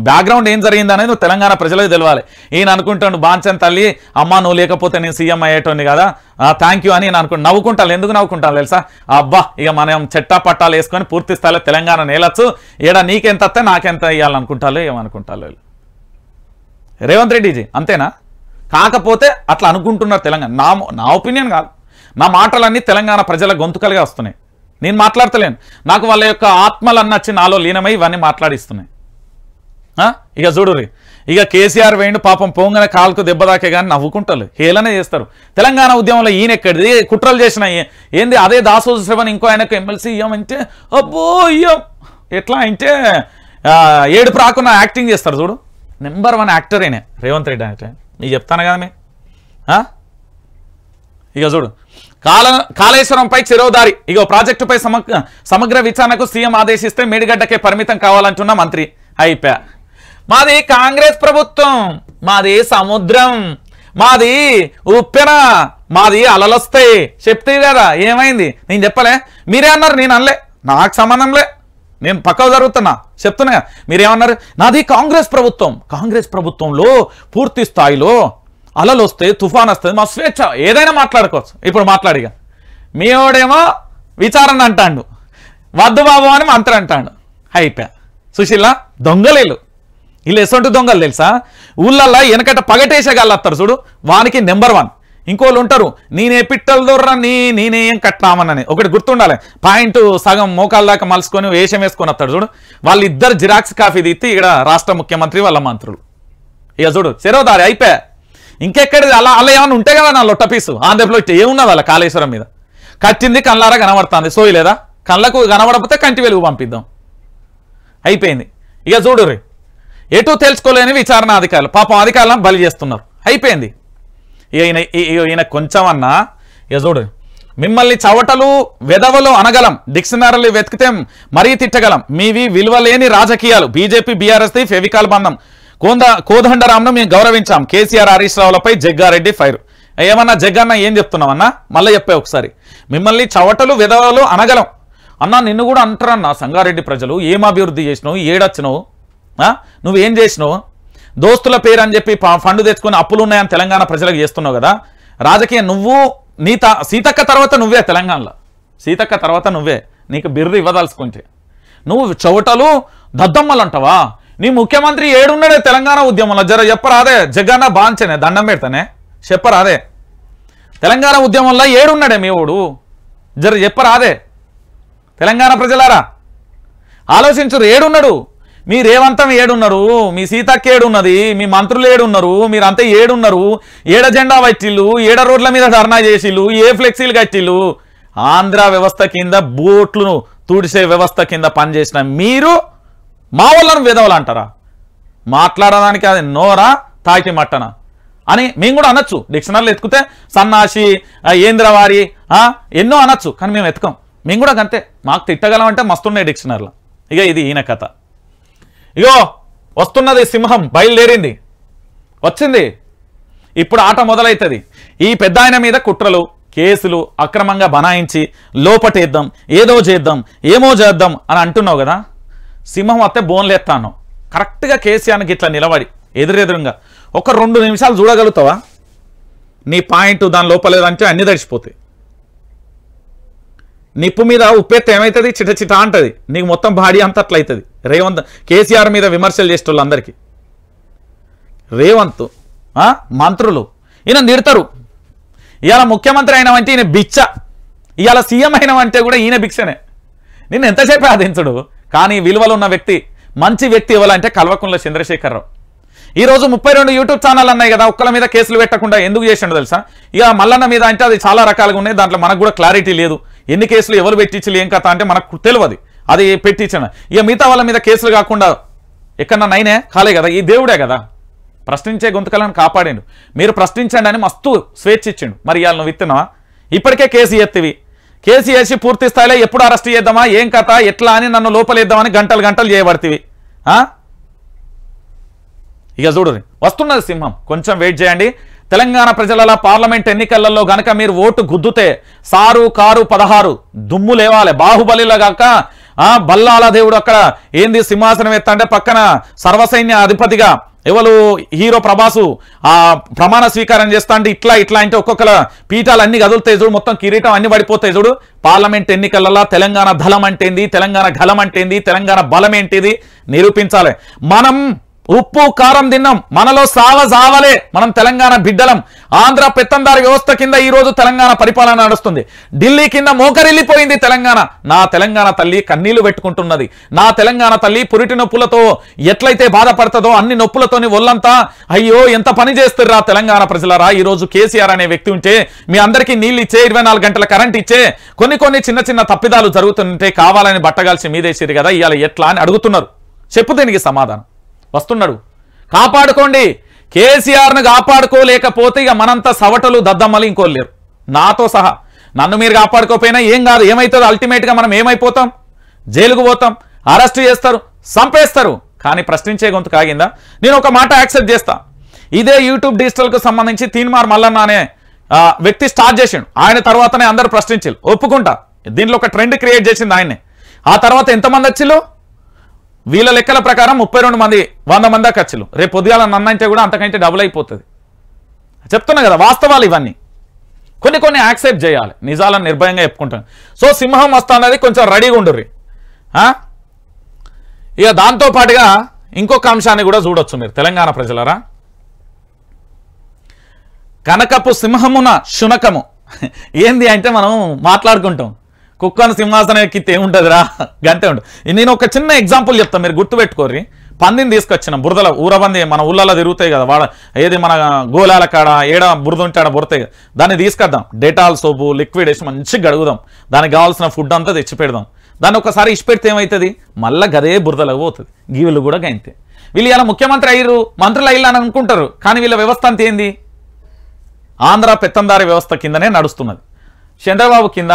బ్యాక్గ్రౌండ్ ఏం జరిగింది అనేది నువ్వు తెలంగాణ ప్రజలకు తెలియాలి. ఈయన అనుకుంటాడు బాంచన్ తల్లి అమ్మ నువ్వు లేకపోతే నేను సీఎం అయ్యేటోని కదా, థ్యాంక్ యూ అని నేను అనుకుంటా. నవ్వుకుంటాను. ఎందుకు నవ్వుకుంటాను తెలుసా? అబ్బా ఇక మనం చెట్టా పట్టాలు వేసుకొని పూర్తి స్థాయిలో తెలంగాణ నేలచ్చు, ఈడ నీకెంత వస్తే నాకెంత ఇవ్వాలనుకుంటాలో ఏమనుకుంటాలో. రేవంత్ రెడ్డిజీ అంతేనా? కాకపోతే అట్లా అనుకుంటున్నారు తెలంగాణ. నా ఒపీనియన్ కాదు, నా మాటలన్నీ తెలంగాణ ప్రజల గొంతుకలుగా వస్తున్నాయి. నేను మాట్లాడతలేను, నాకు వాళ్ళ యొక్క ఆత్మలన్నీ వచ్చి నాలో లీనమై ఇవన్నీ మాట్లాడిస్తున్నాయి. ఇక చూడుర్రి, ఇక కేసీఆర్ వేయండు పాపం పోంగనే కాలుకు దెబ్బ దాకే కానీ నవ్వుకుంటారు, హేళనే చేస్తారు. తెలంగాణ ఉద్యమంలో ఈయన ఎక్కడిది కుట్రలు చేసిన ఏంది? అదే దాసోజు శ్రవణ్ ఇంకో ఆయనకు ఎమ్మెల్సీ ఇయ్యమంటే అబ్బో ఇయ్యం ఎట్లా అంటే ఏడుపు రాకుండా యాక్టింగ్ చేస్తారు చూడు. నెంబర్ 1 యాక్టర్ అయినా రేవంత్ రెడ్డి అంటే నీకు చెప్తాను కదా. ఇక చూడు కాళేశ్వరంపై చెరువుదారి ఇగో ప్రాజెక్టుపై సమగ్ర విచారణకు సీఎం ఆదేశిస్తే మేడిగడ్డకే పరిమితం కావాలంటున్న మంత్రి. అయిపోయా, మాది కాంగ్రెస్ ప్రభుత్వం, మాది సముద్రం, మాది ఉప్పెన, మాది అలలొస్తాయి చెప్తే కదా. ఏమైంది? నేను చెప్పలే, మీరే అన్నారు, నేను అనలే, నాకు సంబంధంలే, నేను పక్కకు జరుగుతున్నా చెప్తున్నా. మీరేమన్నారు? నాది కాంగ్రెస్ ప్రభుత్వం, కాంగ్రెస్ ప్రభుత్వంలో పూర్తి స్థాయిలో అలలు వస్తాయి, తుఫాన్ వస్తుంది, మా స్వేచ్ఛ, ఏదైనా మాట్లాడుకోవచ్చు. ఇప్పుడు మాట్లాడిగా మీవాడేమో విచారణ అంటాడు, వద్దు బాబు అని మంత్రి అంటాడు. అయిపోయా. సుశీల దొంగలేలు వీళ్ళు ఎసొంటి దొంగలు తెలుసా? ఊళ్ళల్లో వెనకట పగటేసేగాళ్ళత్తారు చూడు, వానికి నెంబర్ 1. ఇంకోళ్ళు ఉంటారు, నేనే పిట్టలు దొర్రా నేనేం కట్టామనని ఒకటి గుర్తుండాలి. పాయింట్ సగం మోకాల దాకా మలుసుకొని వేషం వేసుకొని వస్తాడు చూడు. వాళ్ళిద్దరు జిరాక్స్ కాఫీ తీసి ఇక్కడ రాష్ట్ర ముఖ్యమంత్రి వాళ్ళ మంత్రులు. ఇక చూడు చెరవదారి అయిపోయా. ఇంకెక్కడిది అలా ఏమైనా ఉంటే కదా నా లొట్ట పీసు ఆంధ్రప్రదేశ్ ఏమున్నది వాళ్ళ కాళేశ్వరం మీద కట్టింది, కళ్ళారా కనబడుతుంది, సోయి లేదా? కళ్ళకు కనబడకపోతే కంటి వెలుగు పంపిద్దాం, అయిపోయింది. ఇక చూడు రే ఎటు తెలుసుకోలేని విచారణ అధికారులు పాపం అధికారులను బలి చేస్తున్నారు. అయిపోయింది. ఈయన కొంచెం అన్నా ఇక చూడు, మిమ్మల్ని చవటలు వెదవలు అనగలం, డిక్షనరీలు వెతికితే మరీ తిట్టగలం, మీవి విలువలేని రాజకీయాలు, బీజేపీ బీఆర్ఎస్ది ఫెవికాల్ బంధం, కోదండరాంను మేము గౌరవించాం, కేసీఆర్ హరీష్ రావులపై జగ్గారెడ్డి ఫైర్. ఏమన్నా జగ్గన్న ఏం చెప్తున్నావన్నా? మళ్ళీ చెప్పే ఒకసారి. మిమ్మల్ని చవటలు వెదవలు అనగలం అన్నా, నిన్ను కూడా అంటారన్నా సంగారెడ్డి ప్రజలు. ఏం అభివృద్ధి చేసినావు, ఏడొచ్చినావు, నువ్వేం చేసినావు? దోస్తుల పేరు అని చెప్పి ఫండ్ తెచ్చుకొని అప్పులు ఉన్నాయని తెలంగాణ ప్రజలకు చేస్తున్నావు కదా. రాజకీయం నువ్వు సీతక్క తర్వాత నువ్వే, తెలంగాణలో సీతక్క తర్వాత నువ్వే. నీకు బిర్రు ఇవ్వదలుచుకుంటే నువ్వు చవటలు దద్దమ్మలు అంటావా? నీ ముఖ్యమంత్రి ఏడున్నాడే తెలంగాణ ఉద్యమంలో, జర చెప్పరాదే? జగన్న బాంచనే దండం పెడతానే, చెప్పరాదే? తెలంగాణ ఉద్యమంలో ఏడున్నాడే మీ ఓడు, జర చెప్పరాదే? తెలంగాణ ప్రజలారా ఆలోచించరు, ఏడున్నాడు? మీ రేవంతం ఏడున్నారు, మీ సీతక్క ఏడున్నది, మీ మంత్రులు ఏడున్నారు, మీరంతా ఏడున్నారు? ఏడ జెండా పట్టిళ్ళు, ఏడ రోడ్ల మీద ధర్నా చేసిళ్ళు, ఏ ఫ్లెక్సీలు కట్టిళ్ళు? ఆంధ్ర వ్యవస్థ కింద బోట్లను తుడిసే వ్యవస్థ కింద పనిచేసిన మీరు మా వాళ్ళను విధవలు అంటారా? మాట్లాడడానికి అది నోరా తాకి మట్టనా అని మేము కూడా అనొచ్చు. డిక్షనరీలు ఎత్తుకుతే సన్నాసి, ఏంద్రవారి ఎన్నో అనొచ్చు, కానీ మేము ఎత్తుకాం. మేము కూడా అంతే, మాకు తిట్టగలం అంటే మస్తున్నాయి డిక్షనరీలో. ఇక ఇది ఈయన కథ. ఇగో వస్తున్నది సింహం, బయలుదేరింది, వచ్చింది. ఇప్పుడు ఆట మొదలవుతుంది. ఈ పెద్ద ఆయన మీద కుట్రలు, కేసులు అక్రమంగా బనాయించి లోపటేద్దాం, ఏదో చేద్దాం, ఏమో చేద్దాం అని అంటున్నావు కదా. సింహం వస్తే బోన్లేస్తాను కరెక్ట్గా కేసీఆర్కి ఇట్లా నిలబడి ఎదురెదురుగా ఒక 2 నిమిషాలు చూడగలుగుతావా? నీ పాయింట్ దాని లోపలేదంటే అన్ని తడిచిపోతాయి. నిప్పు మీద ఉప్పెత్తే ఏమవుతుంది? చిట చిట అంటది, నీకు మొత్తం బాడీ అంత అట్లయితుంది. రేవంత్ కేసీఆర్ మీద విమర్శలు చేసేటోళ్ళందరికీ రేవంత్ మంత్రులు ఈయన తిడతారు. ఇవాళ ముఖ్యమంత్రి అయినవంటే ఈయన బిచ్చ, ఇవాళ సీఎం అయినవంటే కూడా ఈయన భిక్షనే. నిన్ను ఎంతసేపు ఆదించడు, కానీ విలువలు ఉన్న వ్యక్తి, మంచి వ్యక్తి ఇవ్వాలంటే కల్వకుంట్ల చంద్రశేఖరరావు. ఈరోజు 32 యూట్యూబ్ ఛానల్ అన్నాయి కదా, ఒక్కల మీద కేసులు పెట్టకుండా ఎందుకు చేసిండో తెలుసా? ఇక మల్లన్న మీద అంటే అది చాలా రకాలుగా ఉన్నాయి, దాంట్లో మనకు కూడా క్లారిటీ లేదు. ఎన్ని కేసులు ఎవరు పెట్టించలే ఏం కథ అంటే మనకు తెలియదు, అది పెట్టించిన. ఇక మిగతా వాళ్ళ మీద కేసులు కాకుండా ఎక్కడన్నా నైనే కాలే కదా, ఈ దేవుడే కదా ప్రశ్నించే గొంతుకలను కాపాడిండు. మీరు ప్రశ్నించండి అని మస్తు స్వేచ్ఛ ఇచ్చిండు. మరి ఇవాళ నువ్వు ఇస్తున్నావా? ఇప్పటికే కేసు ఎత్తివి, కేసు వేసి పూర్తి స్థాయిలో ఎప్పుడు అరెస్ట్ చేద్దామా, ఏం కథ, ఎట్లా అని నన్ను లోపలేద్దామని గంటలు చేయబడితివి. ఇక చూడు వస్తున్నది సింహం, కొంచెం వెయిట్ చేయండి. తెలంగాణ ప్రజల పార్లమెంట్ ఎన్నికలలో గనక మీరు ఓటు గుద్దుతే సారు కారు 16 దుమ్ము లేవాలి. బాహుబలిలాగాక బల్లాల దేవుడు అక్కడ ఏంది సింహాసనం ఎత్తంటే పక్కన సర్వసైన్య అధిపతిగా ఎవరు హీరో ప్రభాసు ప్రమాణ స్వీకారం చేస్తా అంటే ఇట్లా అంటే ఒక్కొక్కల పీఠాలు అన్ని కదులుతాయి చూడు, మొత్తం కిరీటం అన్ని పడిపోతాయి చూడు. పార్లమెంట్ ఎన్నికలలో తెలంగాణ దళం అంటేంది, తెలంగాణ గలం అంటేంది, తెలంగాణ బలం ఏంటిది నిరూపించాలి. మనం ఉప్పు కారం తిన్నాం, మనలో సావలే, మనం తెలంగాణ బిడ్డలం. ఆంధ్ర పెత్తందారి వ్యవస్థ కింద ఈ రోజు తెలంగాణ పరిపాలన నడుస్తుంది. ఢిల్లీ కింద మోకరిల్లిపోయింది తెలంగాణ. నా తెలంగాణ తల్లి కన్నీళ్లు పెట్టుకుంటున్నది. నా తెలంగాణ తల్లి పురిటి నొప్పులతో ఎట్లయితే బాధపడుతుందో అన్ని నొప్పులతోని ఒళ్ళంతా అయ్యో ఎంత పని చేస్తుర్రా తెలంగాణ ప్రజలరా. ఈ రోజు కేసీఆర్ అనే వ్యక్తి ఉంటే మీ అందరికీ నీళ్ళు ఇచ్చే, 24 గంటల కరెంట్ ఇచ్చే, కొన్ని చిన్న తప్పిదాలు జరుగుతుంటే కావాలని బట్టగాల్సి మీదేసిరు కదా, ఇవాళ ఎట్లా అని అడుగుతున్నారు. చెప్పు దీనికి సమాధానం. వస్తున్నాడు, కాపాడుకోండి. కేసీఆర్ను కాపాడుకోలేకపోతే ఇక మనంతా సవటలు దద్దమ్మలు ఇంకోళ్ళు లేరు, నాతో సహా. నన్ను మీరు కాపాడుకోపోయినా ఏం కాదు, ఏమవుతుందో అల్టిమేట్గా మనం ఏమైపోతాం, జైలుకు పోతాం, అరెస్ట్ చేస్తారు, చంపేస్తారు. కానీ ప్రశ్నించే గొంతు కాగిందా? నేను ఒక మాట యాక్సెప్ట్ చేస్తా. ఇదే యూట్యూబ్ డిజిటల్కు సంబంధించి తీన్మార్ మల్లన్న అనే వ్యక్తి స్టార్ట్ చేసిండు. ఆయన తర్వాతనే అందరూ ప్రశ్నించారు, ఒప్పుకుంటా. దీంట్లో ఒక ట్రెండ్ క్రియేట్ చేసింది ఆయనే. ఆ తర్వాత ఎంతమంది వచ్చిళ్ళు? వీళ్ళ లెక్కల ప్రకారం 32 మంది, 100 మంది దాకా వచ్చిళ్ళు. రేపు పొద్దుగాల నన్నంటే కూడా అంతకంటే డబుల్ అయిపోతుంది. చెప్తున్నా కదా వాస్తవాలు ఇవన్నీ. కొన్ని యాక్సెప్ట్ చేయాలి, నిజాలను నిర్భయంగా చెప్పుకుంటాను. సో సింహం వస్తున్నది, కొంచెం రెడీగా ఉండుర్రి. ఇక దాంతోపాటుగా ఇంకొక అంశాన్ని కూడా చూడొచ్చు మీరు తెలంగాణ ప్రజలరా. కనకపు సింహమున శునకము ఏంది అంటే మనం మాట్లాడుకుంటాం, కుక్కను సింహాసనం ఎక్కితే ఏముంటుందిరా, గంటే ఉంటుంది. నేను ఒక చిన్న ఎగ్జాంపుల్ చెప్తాను, మీరు గుర్తుపెట్టుకోర్రి. పందిని తీసుకొచ్చిన బురదల ఊరబంది మన ఊళ్ళలో తిరుగుతాయి కదా, వాళ్ళ ఏది మన గోలాల కాడ ఏడ బురద ఉంటే ఆడ బురతాయి కదా, దాన్ని తీసుకొద్దాం. డెటాల్ సోపు లిక్విడ్ వేసి మంచిగా గడుగుదాం, దానికి కావాల్సిన ఫుడ్ అంతా తెచ్చి పెడదాం. దాన్ని ఒకసారి ఇచ్చిపెడితే ఏమవుతుంది, మళ్ళీ గదే బురదలకు పోతుంది. వీళ్ళు కూడా గంతే. వీళ్ళు ఇలా ముఖ్యమంత్రి అయ్యారు, మంత్రులు అయ్యారు అని అనుకుంటారు, కానీ వీళ్ళ వ్యవస్థ అంత ఏంది, ఆంధ్ర పెత్తందారి వ్యవస్థ కిందనే నడుస్తున్నది. చంద్రబాబు కింద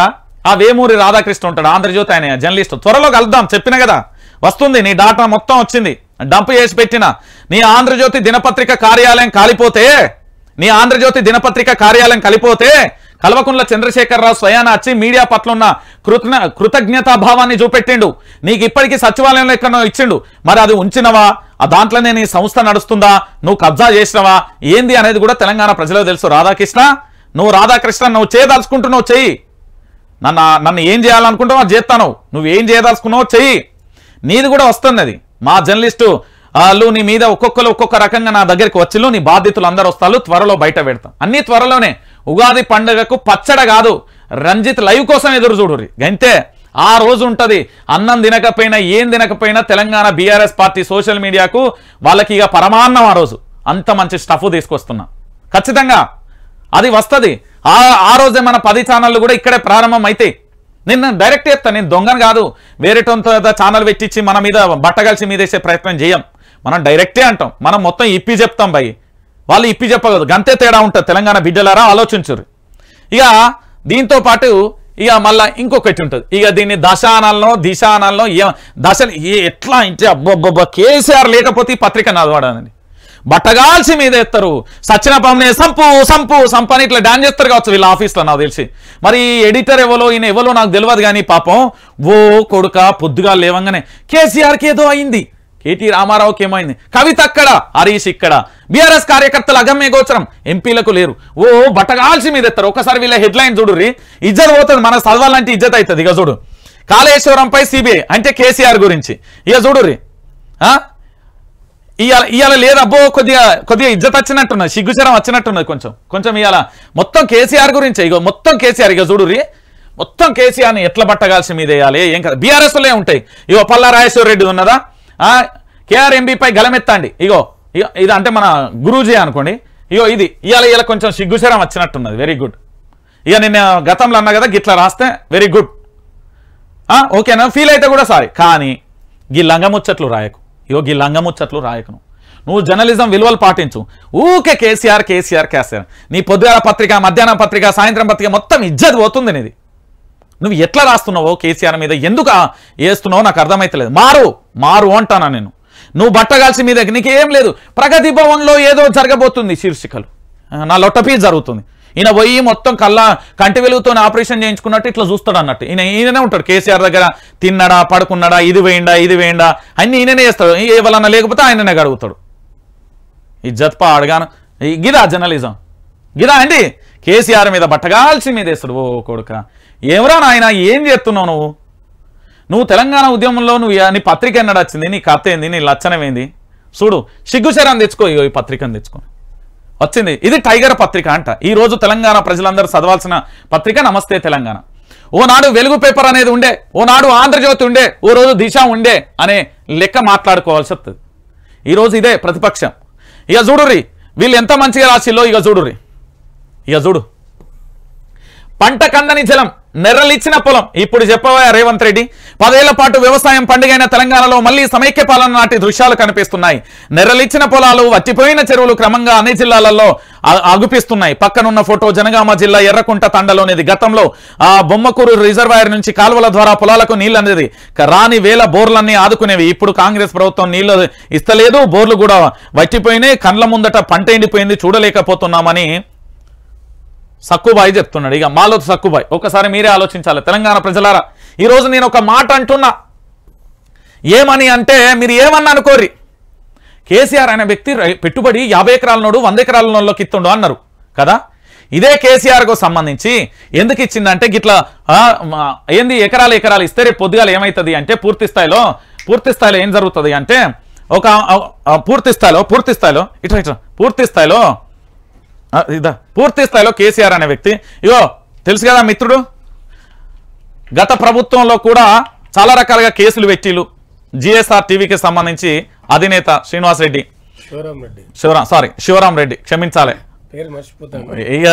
ఆ వేమూరి రాధాకృష్ణ ఉంటాడు, ఆంధ్రజ్యోతి ఆయన జర్నలిస్ట్. త్వరలో కలుద్దాం, చెప్పిన కదా వస్తుంది, నీ డాటా మొత్తం వచ్చింది, డంప్ చేసి పెట్టిన. నీ ఆంధ్రజ్యోతి దినపత్రిక కార్యాలయం కాలిపోతే కల్వకుంట్ల చంద్రశేఖరరావు స్వయాన వచ్చి మీడియా పట్ల ఉన్న కృతజ్ఞతాభావాన్ని చూపెట్టిండు. నీకు ఇప్పటికీ సచివాలయంలో ఎక్కడో ఇచ్చిండు, మరి అది ఉంచినవా, ఆ దాంట్లోనే నీ సంస్థ నడుస్తుందా, నువ్వు కబ్జా చేసినవా ఏంది అనేది కూడా తెలంగాణ ప్రజలకు తెలుసు. రాధాకృష్ణ నువ్వు చేయదలుచుకుంటున్నావు చెయ్యి, నన్ను ఏం చేయాలనుకుంటావు అది చేస్తాను, నువ్వు ఏం చేయదలుచుకున్నావు చెయ్యి, నీది కూడా వస్తుంది. అది మా జర్నలిస్టు వాళ్ళు నీ మీద ఒక్కొక్క రకంగా నా దగ్గరికి వచ్చిళ్ళు, నీ బాధితులు అందరూ వస్తారు, త్వరలో బయట పెడతాం, అన్ని త్వరలోనే. ఉగాది పండుగకు పచ్చడ కాదు, రంజిత్ లైవ్ కోసం ఎదురు చూడుర్రి, గంతే. ఆ రోజు ఉంటుంది. అన్నం తినకపోయినా ఏం తినకపోయినా తెలంగాణ బీఆర్ఎస్ పార్టీ సోషల్ మీడియాకు వాళ్ళకి ఇక పరమాన్నం. ఆ రోజు అంత మంచి స్టఫ్ తీసుకొస్తున్నా, ఖచ్చితంగా అది వస్తుంది. ఆ రోజే మన 10 ఛానళ్ళు కూడా ఇక్కడే ప్రారంభం అయితే. నేను డైరెక్ట్ చెప్తాను, నేను దొంగను కాదు, వేరేటోంతో ఛానల్ పెట్టించి మన మీద బట్టగలిసి మీదేసే ప్రయత్నం చేయం. మనం డైరెక్టే అంటాం, మనం మొత్తం ఇప్పి చెప్తాం భయ్, వాళ్ళు ఇప్పి చెప్పగలదు, గంతే తేడా ఉంటుంది. తెలంగాణ బిడ్డలారా ఆలోచించురు. ఇక దీంతో పాటు ఇక మళ్ళీ ఇంకొకటి ఉంటుంది. ఇక దీన్ని దశానాల్లో దిశానాల్లో దశలు ఎట్లా అంటే అబ్బబ్బబ్బ, కేసీఆర్ లేకపోతే ఈ పత్రిక నడవడానండి. బట్టగాల్సి మీద ఎత్తారు, సచిన పమ్నే సంపు అని ఇట్లా డాన్స్ చేస్తారు కావచ్చు వీళ్ళ ఆఫీస్లో నాకు తెలిసి. మరి ఎడిటర్ ఈయన ఎవరో నాకు తెలియదు కానీ పాపం ఓ కొడుక పొద్దుగా లేవంగానే కేసీఆర్కి ఏదో అయింది, కేటీ రామారావుకి ఏమైంది, కవిత అక్కడ, హరీష్ ఇక్కడ, బీఆర్ఎస్ కార్యకర్తలు అగమ్య గోచరం, ఎంపీలకు లేరు, ఓ బట్టగాల్సి మీద ఎత్తారు. ఒకసారి వీళ్ళ హెడ్లైన్ చూడుర్రి, ఇజ్జత్ పోతుంది, మన చదవాలంటే ఇజ్జత్ అవుతుంది. ఇక చూడు, కాళేశ్వరంపై సిబిఐ అంటే కేసీఆర్ గురించి. ఇక చూడుర్రి, ఇవాళ లేదు అబ్బో, కొద్దిగా ఇజ్జత్ వచ్చినట్టున్నది, సిగ్గుచరం వచ్చినట్టున్నది కొంచెం ఇవాళ మొత్తం కేసీఆర్ గురించి. ఇగో మొత్తం కేసీఆర్, ఇక చూడుర్రి, మొత్తం కేసీఆర్ని ఎట్లా బట్టగాల్సి మీద వేయాలి ఏం కదా. బీఆర్ఎస్లో ఉంటాయి. ఇగో పల్లా రాజేశ్వర రెడ్డి ఉన్నదా, కేఆర్ఎంబీపై గలమెత్తండి. ఇగో ఇది అంటే మన గురూజీ అనుకోండి. ఇగో ఇది ఇవాళ కొంచెం సిగ్గుచరం వచ్చినట్టున్నది, వెరీ గుడ్. ఇక నేను గతంలో అన్నా కదా గిట్లా రాస్తే వెరీ గుడ్, ఓకేనా, ఫీల్ అయితే కూడా సారీ. కానీ గీ లంగముచ్చట్లు రాయకు, గీ లంగముచ్చట్లు రాయకును. నువ్వు జర్నలిజం విలువలు పాటించు. ఊకే కేసీఆర్. నీ పొద్దుగాల పత్రిక, మధ్యాహ్నం పత్రిక, సాయంత్రం పత్రిక మొత్తం ఇజ్జత్ పోతుంది నీది. నువ్వు ఎట్లా రాస్తున్నావో కేసీఆర్ మీద ఎందుకు వేస్తున్నావో నాకు అర్థమైతలేదు. మారు అంటానా నేను. నువ్వు బట్టగాల్సి మీద నీకేం లేదు. ప్రగతి భవన్లో ఏదో జరగబోతుంది శీర్షికలు, నా లొట్టపీ జరుగుతుంది. ఈయన పోయి మొత్తం కంటి వెలుగుతో ఆపరేషన్ చేయించుకున్నట్టు ఇట్లా చూస్తాడు అన్నట్టు. ఈయననే ఉంటాడు కేసీఆర్ దగ్గర. తిన్నాడా, పడుకున్నాడా, ఇది వేయండా అన్ని ఈయననే చేస్తాడు. ఎవరన్నా లేకపోతే ఆయననే గడుగుతాడు. ఈ జత్పా అడగాను గిదా జర్నలిజం గిదా అండి. కేసీఆర్ మీద బట్టగాల్చి మీద వేస్తాడు. ఓ కొడుక ఏమరా నాయన, ఏం చేస్తున్నావు నువ్వు తెలంగాణ ఉద్యమంలో? నీ పత్రిక ఎన్నడ వచ్చింది? నీ కథ ఏంది? నీ లచ్చనమేంది? చూడు, సిగ్గుశరం తెచ్చుకో. ఈ పత్రికను తెచ్చుకో వచ్చింది. ఇది టైగర్ పత్రిక అంట. ఈ రోజు తెలంగాణ ప్రజలందరూ చదవాల్సిన పత్రిక నమస్తే తెలంగాణ. ఓనాడు వెలుగు పేపర్ అనేది ఉండే, ఓనాడు ఆంధ్రజ్యోతి ఉండే, ఓ రోజు దిశ ఉండే అనే లెక్క మాట్లాడుకోవాల్సి వస్తుంది. ఈరోజు ఇదే ప్రతిపక్షం. ఇక చూడుర్రి వీళ్ళు ఎంత మంచిగా రాసిల్లో. ఇక చూడు పంట కందని జలం, నెర్రలిచ్చిన పొలం. ఇప్పుడు చెప్పవా రేవంత్ రెడ్డి? 10 ఏళ్ల పాటు వ్యవసాయం పండుగైన తెలంగాణలో మళ్లీ సమైక్య పాలన నాటి దృశ్యాలు కనిపిస్తున్నాయి. నెర్రలిచ్చిన పొలాలు, వట్టిపోయిన చెరువులు క్రమంగా అన్ని జిల్లాలలో అగుపిస్తున్నాయి. పక్కనున్న ఫోటో జనగామ జిల్లా ఎర్రకుంట తండలోనిది. గతంలో బొమ్మకూరు రిజర్వాయర్ నుంచి కాలువల ద్వారా పొలాలకు నీళ్ళు అనేది రాని వేల బోర్లన్నీ ఆదుకునేవి. ఇప్పుడు కాంగ్రెస్ ప్రభుత్వం నీళ్లు ఇస్తలేదు, బోర్లు కూడా వట్టిపోయినాయి. కండ్ల ముందట పంట ఎండిపోయింది, చూడలేకపోతున్నామని సక్కుబాయి చెప్తున్నాడు. ఇక మాలో సక్కుబాయి ఒకసారి మీరే ఆలోచించాలి తెలంగాణ ప్రజలారా. ఈరోజు నేను ఒక మాట అంటున్నా, ఏమని అంటే మీరు ఏమన్నా అనుకోర్రి. కేసీఆర్ అనే వ్యక్తి పెట్టుబడి 50 ఎకరాల నోడు 100 ఎకరాల నోళ్ళకి ఇస్తుండు అన్నారు కదా. ఇదే కేసీఆర్కు సంబంధించి ఎందుకు ఇచ్చిందంటే గిట్లా ఏంది ఎకరాలు ఇస్తే రేపు పొద్దుగాలు ఏమవుతుంది అంటే పూర్తి స్థాయిలో ఏం జరుగుతుంది అంటే ఒక పూర్తి స్థాయిలో కేసీఆర్ అనే వ్యక్తి ఇగో తెలుసు కదా మిత్రుడు, గత ప్రభుత్వంలో కూడా చాలా రకాలుగా కేసులు పెట్టిలు. జిఎస్ఆర్ టీవీకి సంబంధించి అధినేత శివరాం రెడ్డి క్షమించాలి ఇక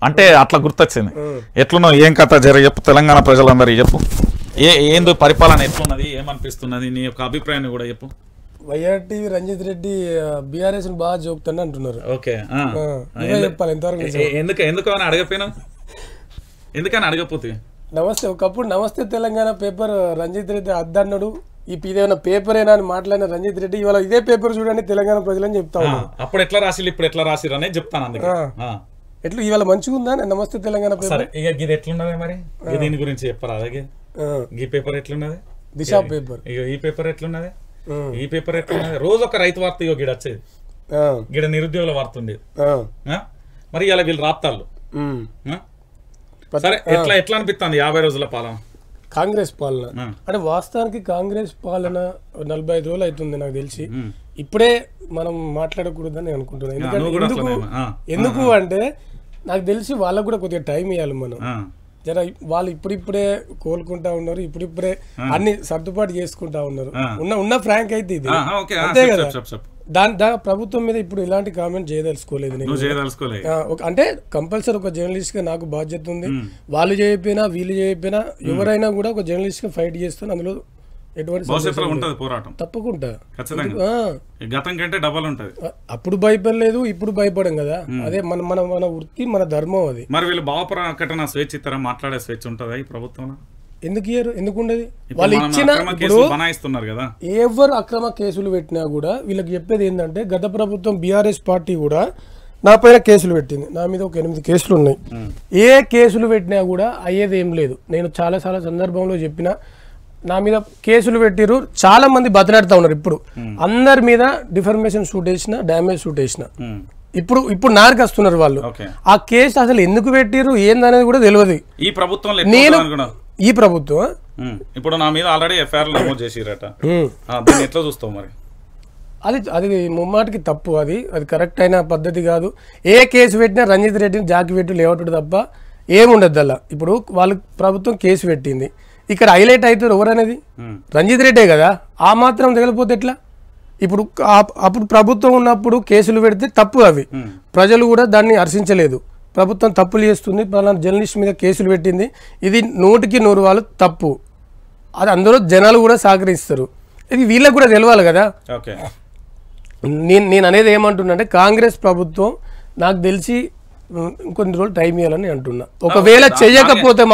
అంటే అట్లా గుర్తొచ్చింది. ఎట్లున్నో ఏం కథ చెప్పు తెలంగాణ ప్రజలందరికీ చెప్పు. ఏందో పరిపాలన ఎట్లున్నది, ఏమనిపిస్తున్నది, నీ యొక్క అభిప్రాయాన్ని కూడా చెప్పు. వైఆర్టీ రంజిత్ రెడ్డి బీఆర్ఎస్ బాగా జోకుతాను అంటున్నారు. ఓకే చెప్పాలి ఎంతవరకు ఎందుకని అడగపోయినా? ఎందుకని అడగపోతే నమస్తే ఒకప్పుడు నమస్తే తెలంగాణ పేపర్ రంజిత్ రెడ్డి అద్దన్నాడు. ఇదేమైనా పేపర్ ఏనా అని మాట్లాడిన రంజిత్ రెడ్డి ఇవాళ ఇదే పేపర్ చూడండి తెలంగాణ ప్రజలని చెప్తా ఉన్నాడు. అప్పుడు ఎట్లా రాసిరు ఇప్పుడు ఎట్లా రాసిరు అనేది చెప్తాను. అందుకే ఎట్లా ఇవాళ మంచిగా ఉందా నమస్తే తెలంగాణ పేపర్? ఇక ఇది ఎట్లున్నది మరి దీని గురించి చెప్పరా? అలాగే ఈ పేపర్ ఎట్లున్నది? దిశ పేపర్. ఈ పేపర్ ఎట్లున్నది? ఈ పేపర్ ఎట్లున్నది? రోజు ఒక రైతు వార్త ఇగో గిడ వచ్చేది, గిడ నిరుద్యోగుల వార్త ఉండేది. మరి ఇలా వీళ్ళు రాప్తాళ్ళు. సరే ఎట్లా అనిపిస్తుంది 50 రోజుల పాలన, కాంగ్రెస్ పాలన? అంటే వాస్తవానికి కాంగ్రెస్ పాలన 45 రోజులు అవుతుంది నాకు తెలిసి. ఇప్పుడే మనం మాట్లాడకూడదని అనుకుంటున్నాను. ఎందుకు అంటే నాకు తెలిసి వాళ్ళకు కూడా కొద్దిగా టైం ఇవ్వాలి మనం. జర వాళ్ళు ఇప్పుడిప్పుడే కోలుకుంటా ఉన్నారు, ఇప్పుడిప్పుడే అన్ని సర్దుబాటు చేసుకుంటా ఉన్నారు. ఉన్న ఫ్రాంక్ అయితే ఇది అంతే కదా. దాని ప్రభుత్వం మీద ఇప్పుడు ఇలాంటి కామెంట్ చేయదలుచుకోలేదు నేను. అంటే కంపల్సరీ ఒక జర్నలిస్ట్ గా నాకు బాధ్యత ఉంది. వాళ్ళు చేయకపోయినా వీళ్ళు చేయకపోయినా ఎవరైనా కూడా ఒక జర్నలిస్ట్ గా ఫైట్ చేస్తాను. అందులో ఎటువంటి పోరాటం తప్పకుండా అప్పుడు భయపడలేదు, ఇప్పుడు భయపడం కదా. అదే మన మన మన వృత్తి, మన ధర్మం అది. మరి వీళ్ళు భావ ప్రకటన స్వేచ్ఛ ఇస్తారా? మాట్లాడే స్వేచ్ఛ ఉంటుందా ఈ ప్రభుత్వం? ఎందుకు ఇయ్యరు? ఎందుకుండదు? వాళ్ళు ఇచ్చిన కదా. ఎవరు అక్రమ కేసులు పెట్టినా కూడా వీళ్ళకి చెప్పేది ఏంటంటే గత ప్రభుత్వం బీఆర్ఎస్ పార్టీ కూడా నా పైన కేసులు పెట్టింది. నా మీద ఒక 8 కేసులు ఉన్నాయి. ఏ కేసులు పెట్టినా కూడా అయ్యేది ఏం లేదు. నేను చాలా సందర్భంలో చెప్పిన నా మీద కేసులు పెట్టిరు, చాలా మంది బతలాడుతూ ఉన్నారు. ఇప్పుడు అందరి మీద డిఫర్మేషన్ సూట్ వేసిన, డ్యామేజ్ సూట్ వేసిన, ఇప్పుడు నారికి వస్తున్నారు వాళ్ళు. ఆ కేసు అసలు ఎందుకు పెట్టిరు ఏందనేది కూడా తెలియదు ఈ ప్రభుత్వం. నేను ఈ ప్రభుత్వం ఇప్పుడు నా మీద ఆల్రెడీ ఎఫ్ఐఆర్ నమోదు చేసిరట, ఎట్లా చూస్తావు మరి? అది ముమ్మాటికి తప్పు. అది కరెక్ట్ అయిన పద్ధతి కాదు. ఏ కేసు పెట్టినా రంజిత్ రెడ్డిని జాకి పెట్టి లేవటడు తప్ప ఏముండద్దు అలా. ఇప్పుడు వాళ్ళు ప్రభుత్వం కేసు పెట్టింది, ఇక్కడ హైలైట్ అవుతారు ఎవరనేది రంజిత్ రెడ్డే కదా. ఆ మాత్రం తగిలిపోతే ఎట్లా? అప్పుడు ప్రభుత్వం ఉన్నప్పుడు కేసులు పెడితే తప్పు. అవి ప్రజలు కూడా దాన్ని హర్షించలేదు. ప్రభుత్వం తప్పులు చేస్తుంది, పలానా జర్నలిస్ట్ మీద కేసులు పెట్టింది, ఇది 100కి 100 తప్పు. అది అందరూ జనాలు కూడా సహకరిస్తారు. ఇది వీళ్ళకి కూడా తెలవాలి కదా. నేను అనేది ఏమంటున్నా, కాంగ్రెస్ ప్రభుత్వం నాకు తెలిసి ఇంకొన్ని రోజులు టైం ఇవ్వాలని అంటున్నా. ఒకవేళ చెయ్యకపోతే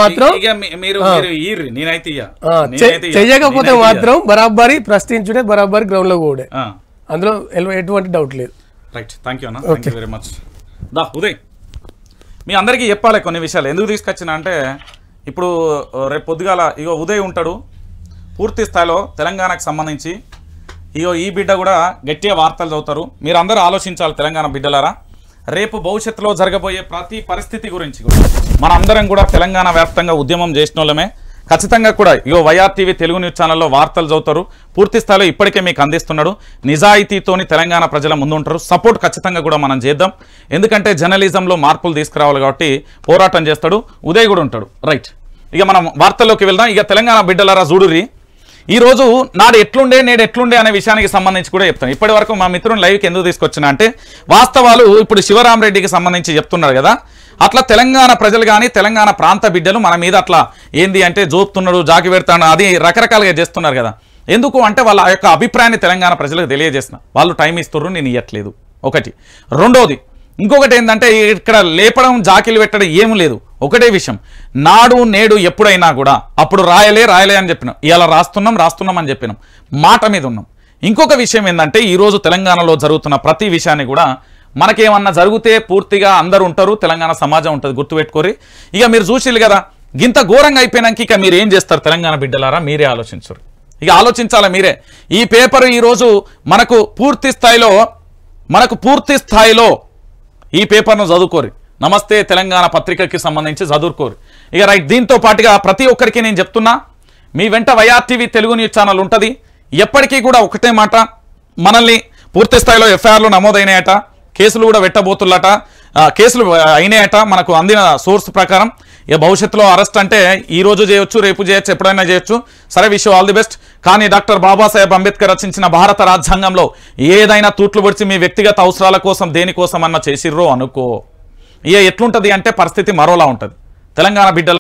మాత్రం బరాబరి ప్రశ్నించుడే, బరాబరి గ్రౌండ్ లో కూడా, అందులో ఎటువంటి డౌట్ లేదు. రైట్, థాంక్యూ అన్న, థాంక్యూ వెరీ మచ్. దా ఉదయ్ మీ అందరికీ చెప్పాలి కొన్ని విషయాలు. ఎందుకు తీసుకొచ్చినా అంటే ఇప్పుడు రేపు పొద్దుగాల ఇగో ఉదయ్ ఉంటాడు పూర్తి స్థాయిలో తెలంగాణకు సంబంధించి. ఇగో ఈ బిడ్డ కూడా గట్టిగా వార్తలు చదువుతారు. మీరు అందరూ ఆలోచించాలి తెలంగాణ బిడ్డలారా. రేపు భవిష్యత్తులో జరగబోయే ప్రతి పరిస్థితి గురించి కూడా మనందరం కూడా తెలంగాణ వ్యాప్తంగా ఉద్యమం చేసిన వాళ్ళమే. ఖచ్చితంగా కూడా ఇగో వైఆర్టీవీ తెలుగు న్యూస్ ఛానల్లో వార్తలు చదువుతారు. పూర్తి స్థాయిలో ఇప్పటికే మీకు అందిస్తున్నాడు. నిజాయితీతోని తెలంగాణ ప్రజల ముందుంటారు. సపోర్ట్ ఖచ్చితంగా కూడా మనం చేద్దాం. ఎందుకంటే జర్నలిజంలో మార్పులు తీసుకురావాలి కాబట్టి పోరాటం చేస్తాడు. ఉదయ్ కూడా ఉంటాడు. రైట్, ఇక మనం వార్తల్లోకి వెళ్దాం. ఇక తెలంగాణ బిడ్డలారా చూడుర్రి, ఈరోజు నాడు ఎట్లుండే నేడు ఎట్లుండే అనే విషయానికి సంబంధించి కూడా చెప్తాను. ఇప్పటి వరకు మా మిత్రుని లైవ్కి ఎందుకు తీసుకొచ్చినా అంటే వాస్తవాలు ఇప్పుడు శివరామరెడ్డికి సంబంధించి చెప్తున్నాడు కదా, అట్లా తెలంగాణ ప్రజలు కానీ తెలంగాణ ప్రాంత బిడ్డలు మన మీద అట్లా ఏంది అంటే జోపుతున్నాడు, జాకి పెడతాడు, అది రకరకాలుగా చేస్తున్నారు కదా. ఎందుకు అంటే వాళ్ళ యొక్క అభిప్రాయాన్ని తెలంగాణ ప్రజలకు తెలియజేసిన వాళ్ళు టైం ఇస్తున్నారు, నేను ఇవ్వట్లేదు ఒకటి. రెండోది ఇంకొకటి ఏంటంటే ఇక్కడ లేపడం జాకిలు పెట్టడం ఏం లేదు. ఒకటే విషయం, నాడు నేడు ఎప్పుడైనా కూడా అప్పుడు రాయలే అని చెప్పినాం, ఇలా రాస్తున్నాం అని చెప్పినాం, మాట మీద ఉన్నాం. ఇంకొక విషయం ఏంటంటే ఈరోజు తెలంగాణలో జరుగుతున్న ప్రతి విషయాన్ని కూడా మనకేమన్నా జరిగితే పూర్తిగా అందరూ ఉంటారు, తెలంగాణ సమాజం ఉంటుంది, గుర్తుపెట్టుకోరి. ఇక మీరు చూసిరు కదా ఇంత ఘోరంగా అయిపోయినాక ఇక మీరు ఏం చేస్తారు తెలంగాణ బిడ్డలారా, మీరే ఆలోచించరు. ఇక ఆలోచించాలా మీరే. ఈ పేపర్ ఈరోజు మనకు పూర్తి స్థాయిలో ఈ పేపర్ను చదువుకోరు. నమస్తే తెలంగాణ పత్రికకి సంబంధించి చదువుకోరు. ఇక రైట్, దీంతో పాటుగా ప్రతి ఒక్కరికి నేను చెప్తున్నా, మీ వెంట వైఆర్టీవీ తెలుగు న్యూస్ ఛానల్ ఉంటుంది. ఎప్పటికీ కూడా ఒకటే మాట, మనల్ని పూర్తి స్థాయిలో ఎఫ్ఐఆర్లు నమోదైనాయట, కేసులు కూడా పెట్టబోతున్నట, కేసులు అయినాయట మనకు అందిన సోర్స్ ప్రకారం. ఇక భవిష్యత్తులో అరెస్ట్ అంటే ఈ రోజు చేయొచ్చు, రేపు చేయొచ్చు, ఎప్పుడైనా చేయొచ్చు. సరే, విష్ ఆల్ ది బెస్ట్. కానీ డాక్టర్ బాబాసాహెబ్ అంబేద్కర్ రచించిన భారత రాజ్యాంగంలో ఏదైనా తూట్లు పొడిచి మీ వ్యక్తిగత అవసరాల కోసం దేనికోసం అన్న చేసిర్రో అనుకో, ఇక ఎట్లుంటుంది అంటే పరిస్థితి మరోలా ఉంటుంది. తెలంగాణ బిడ్డలు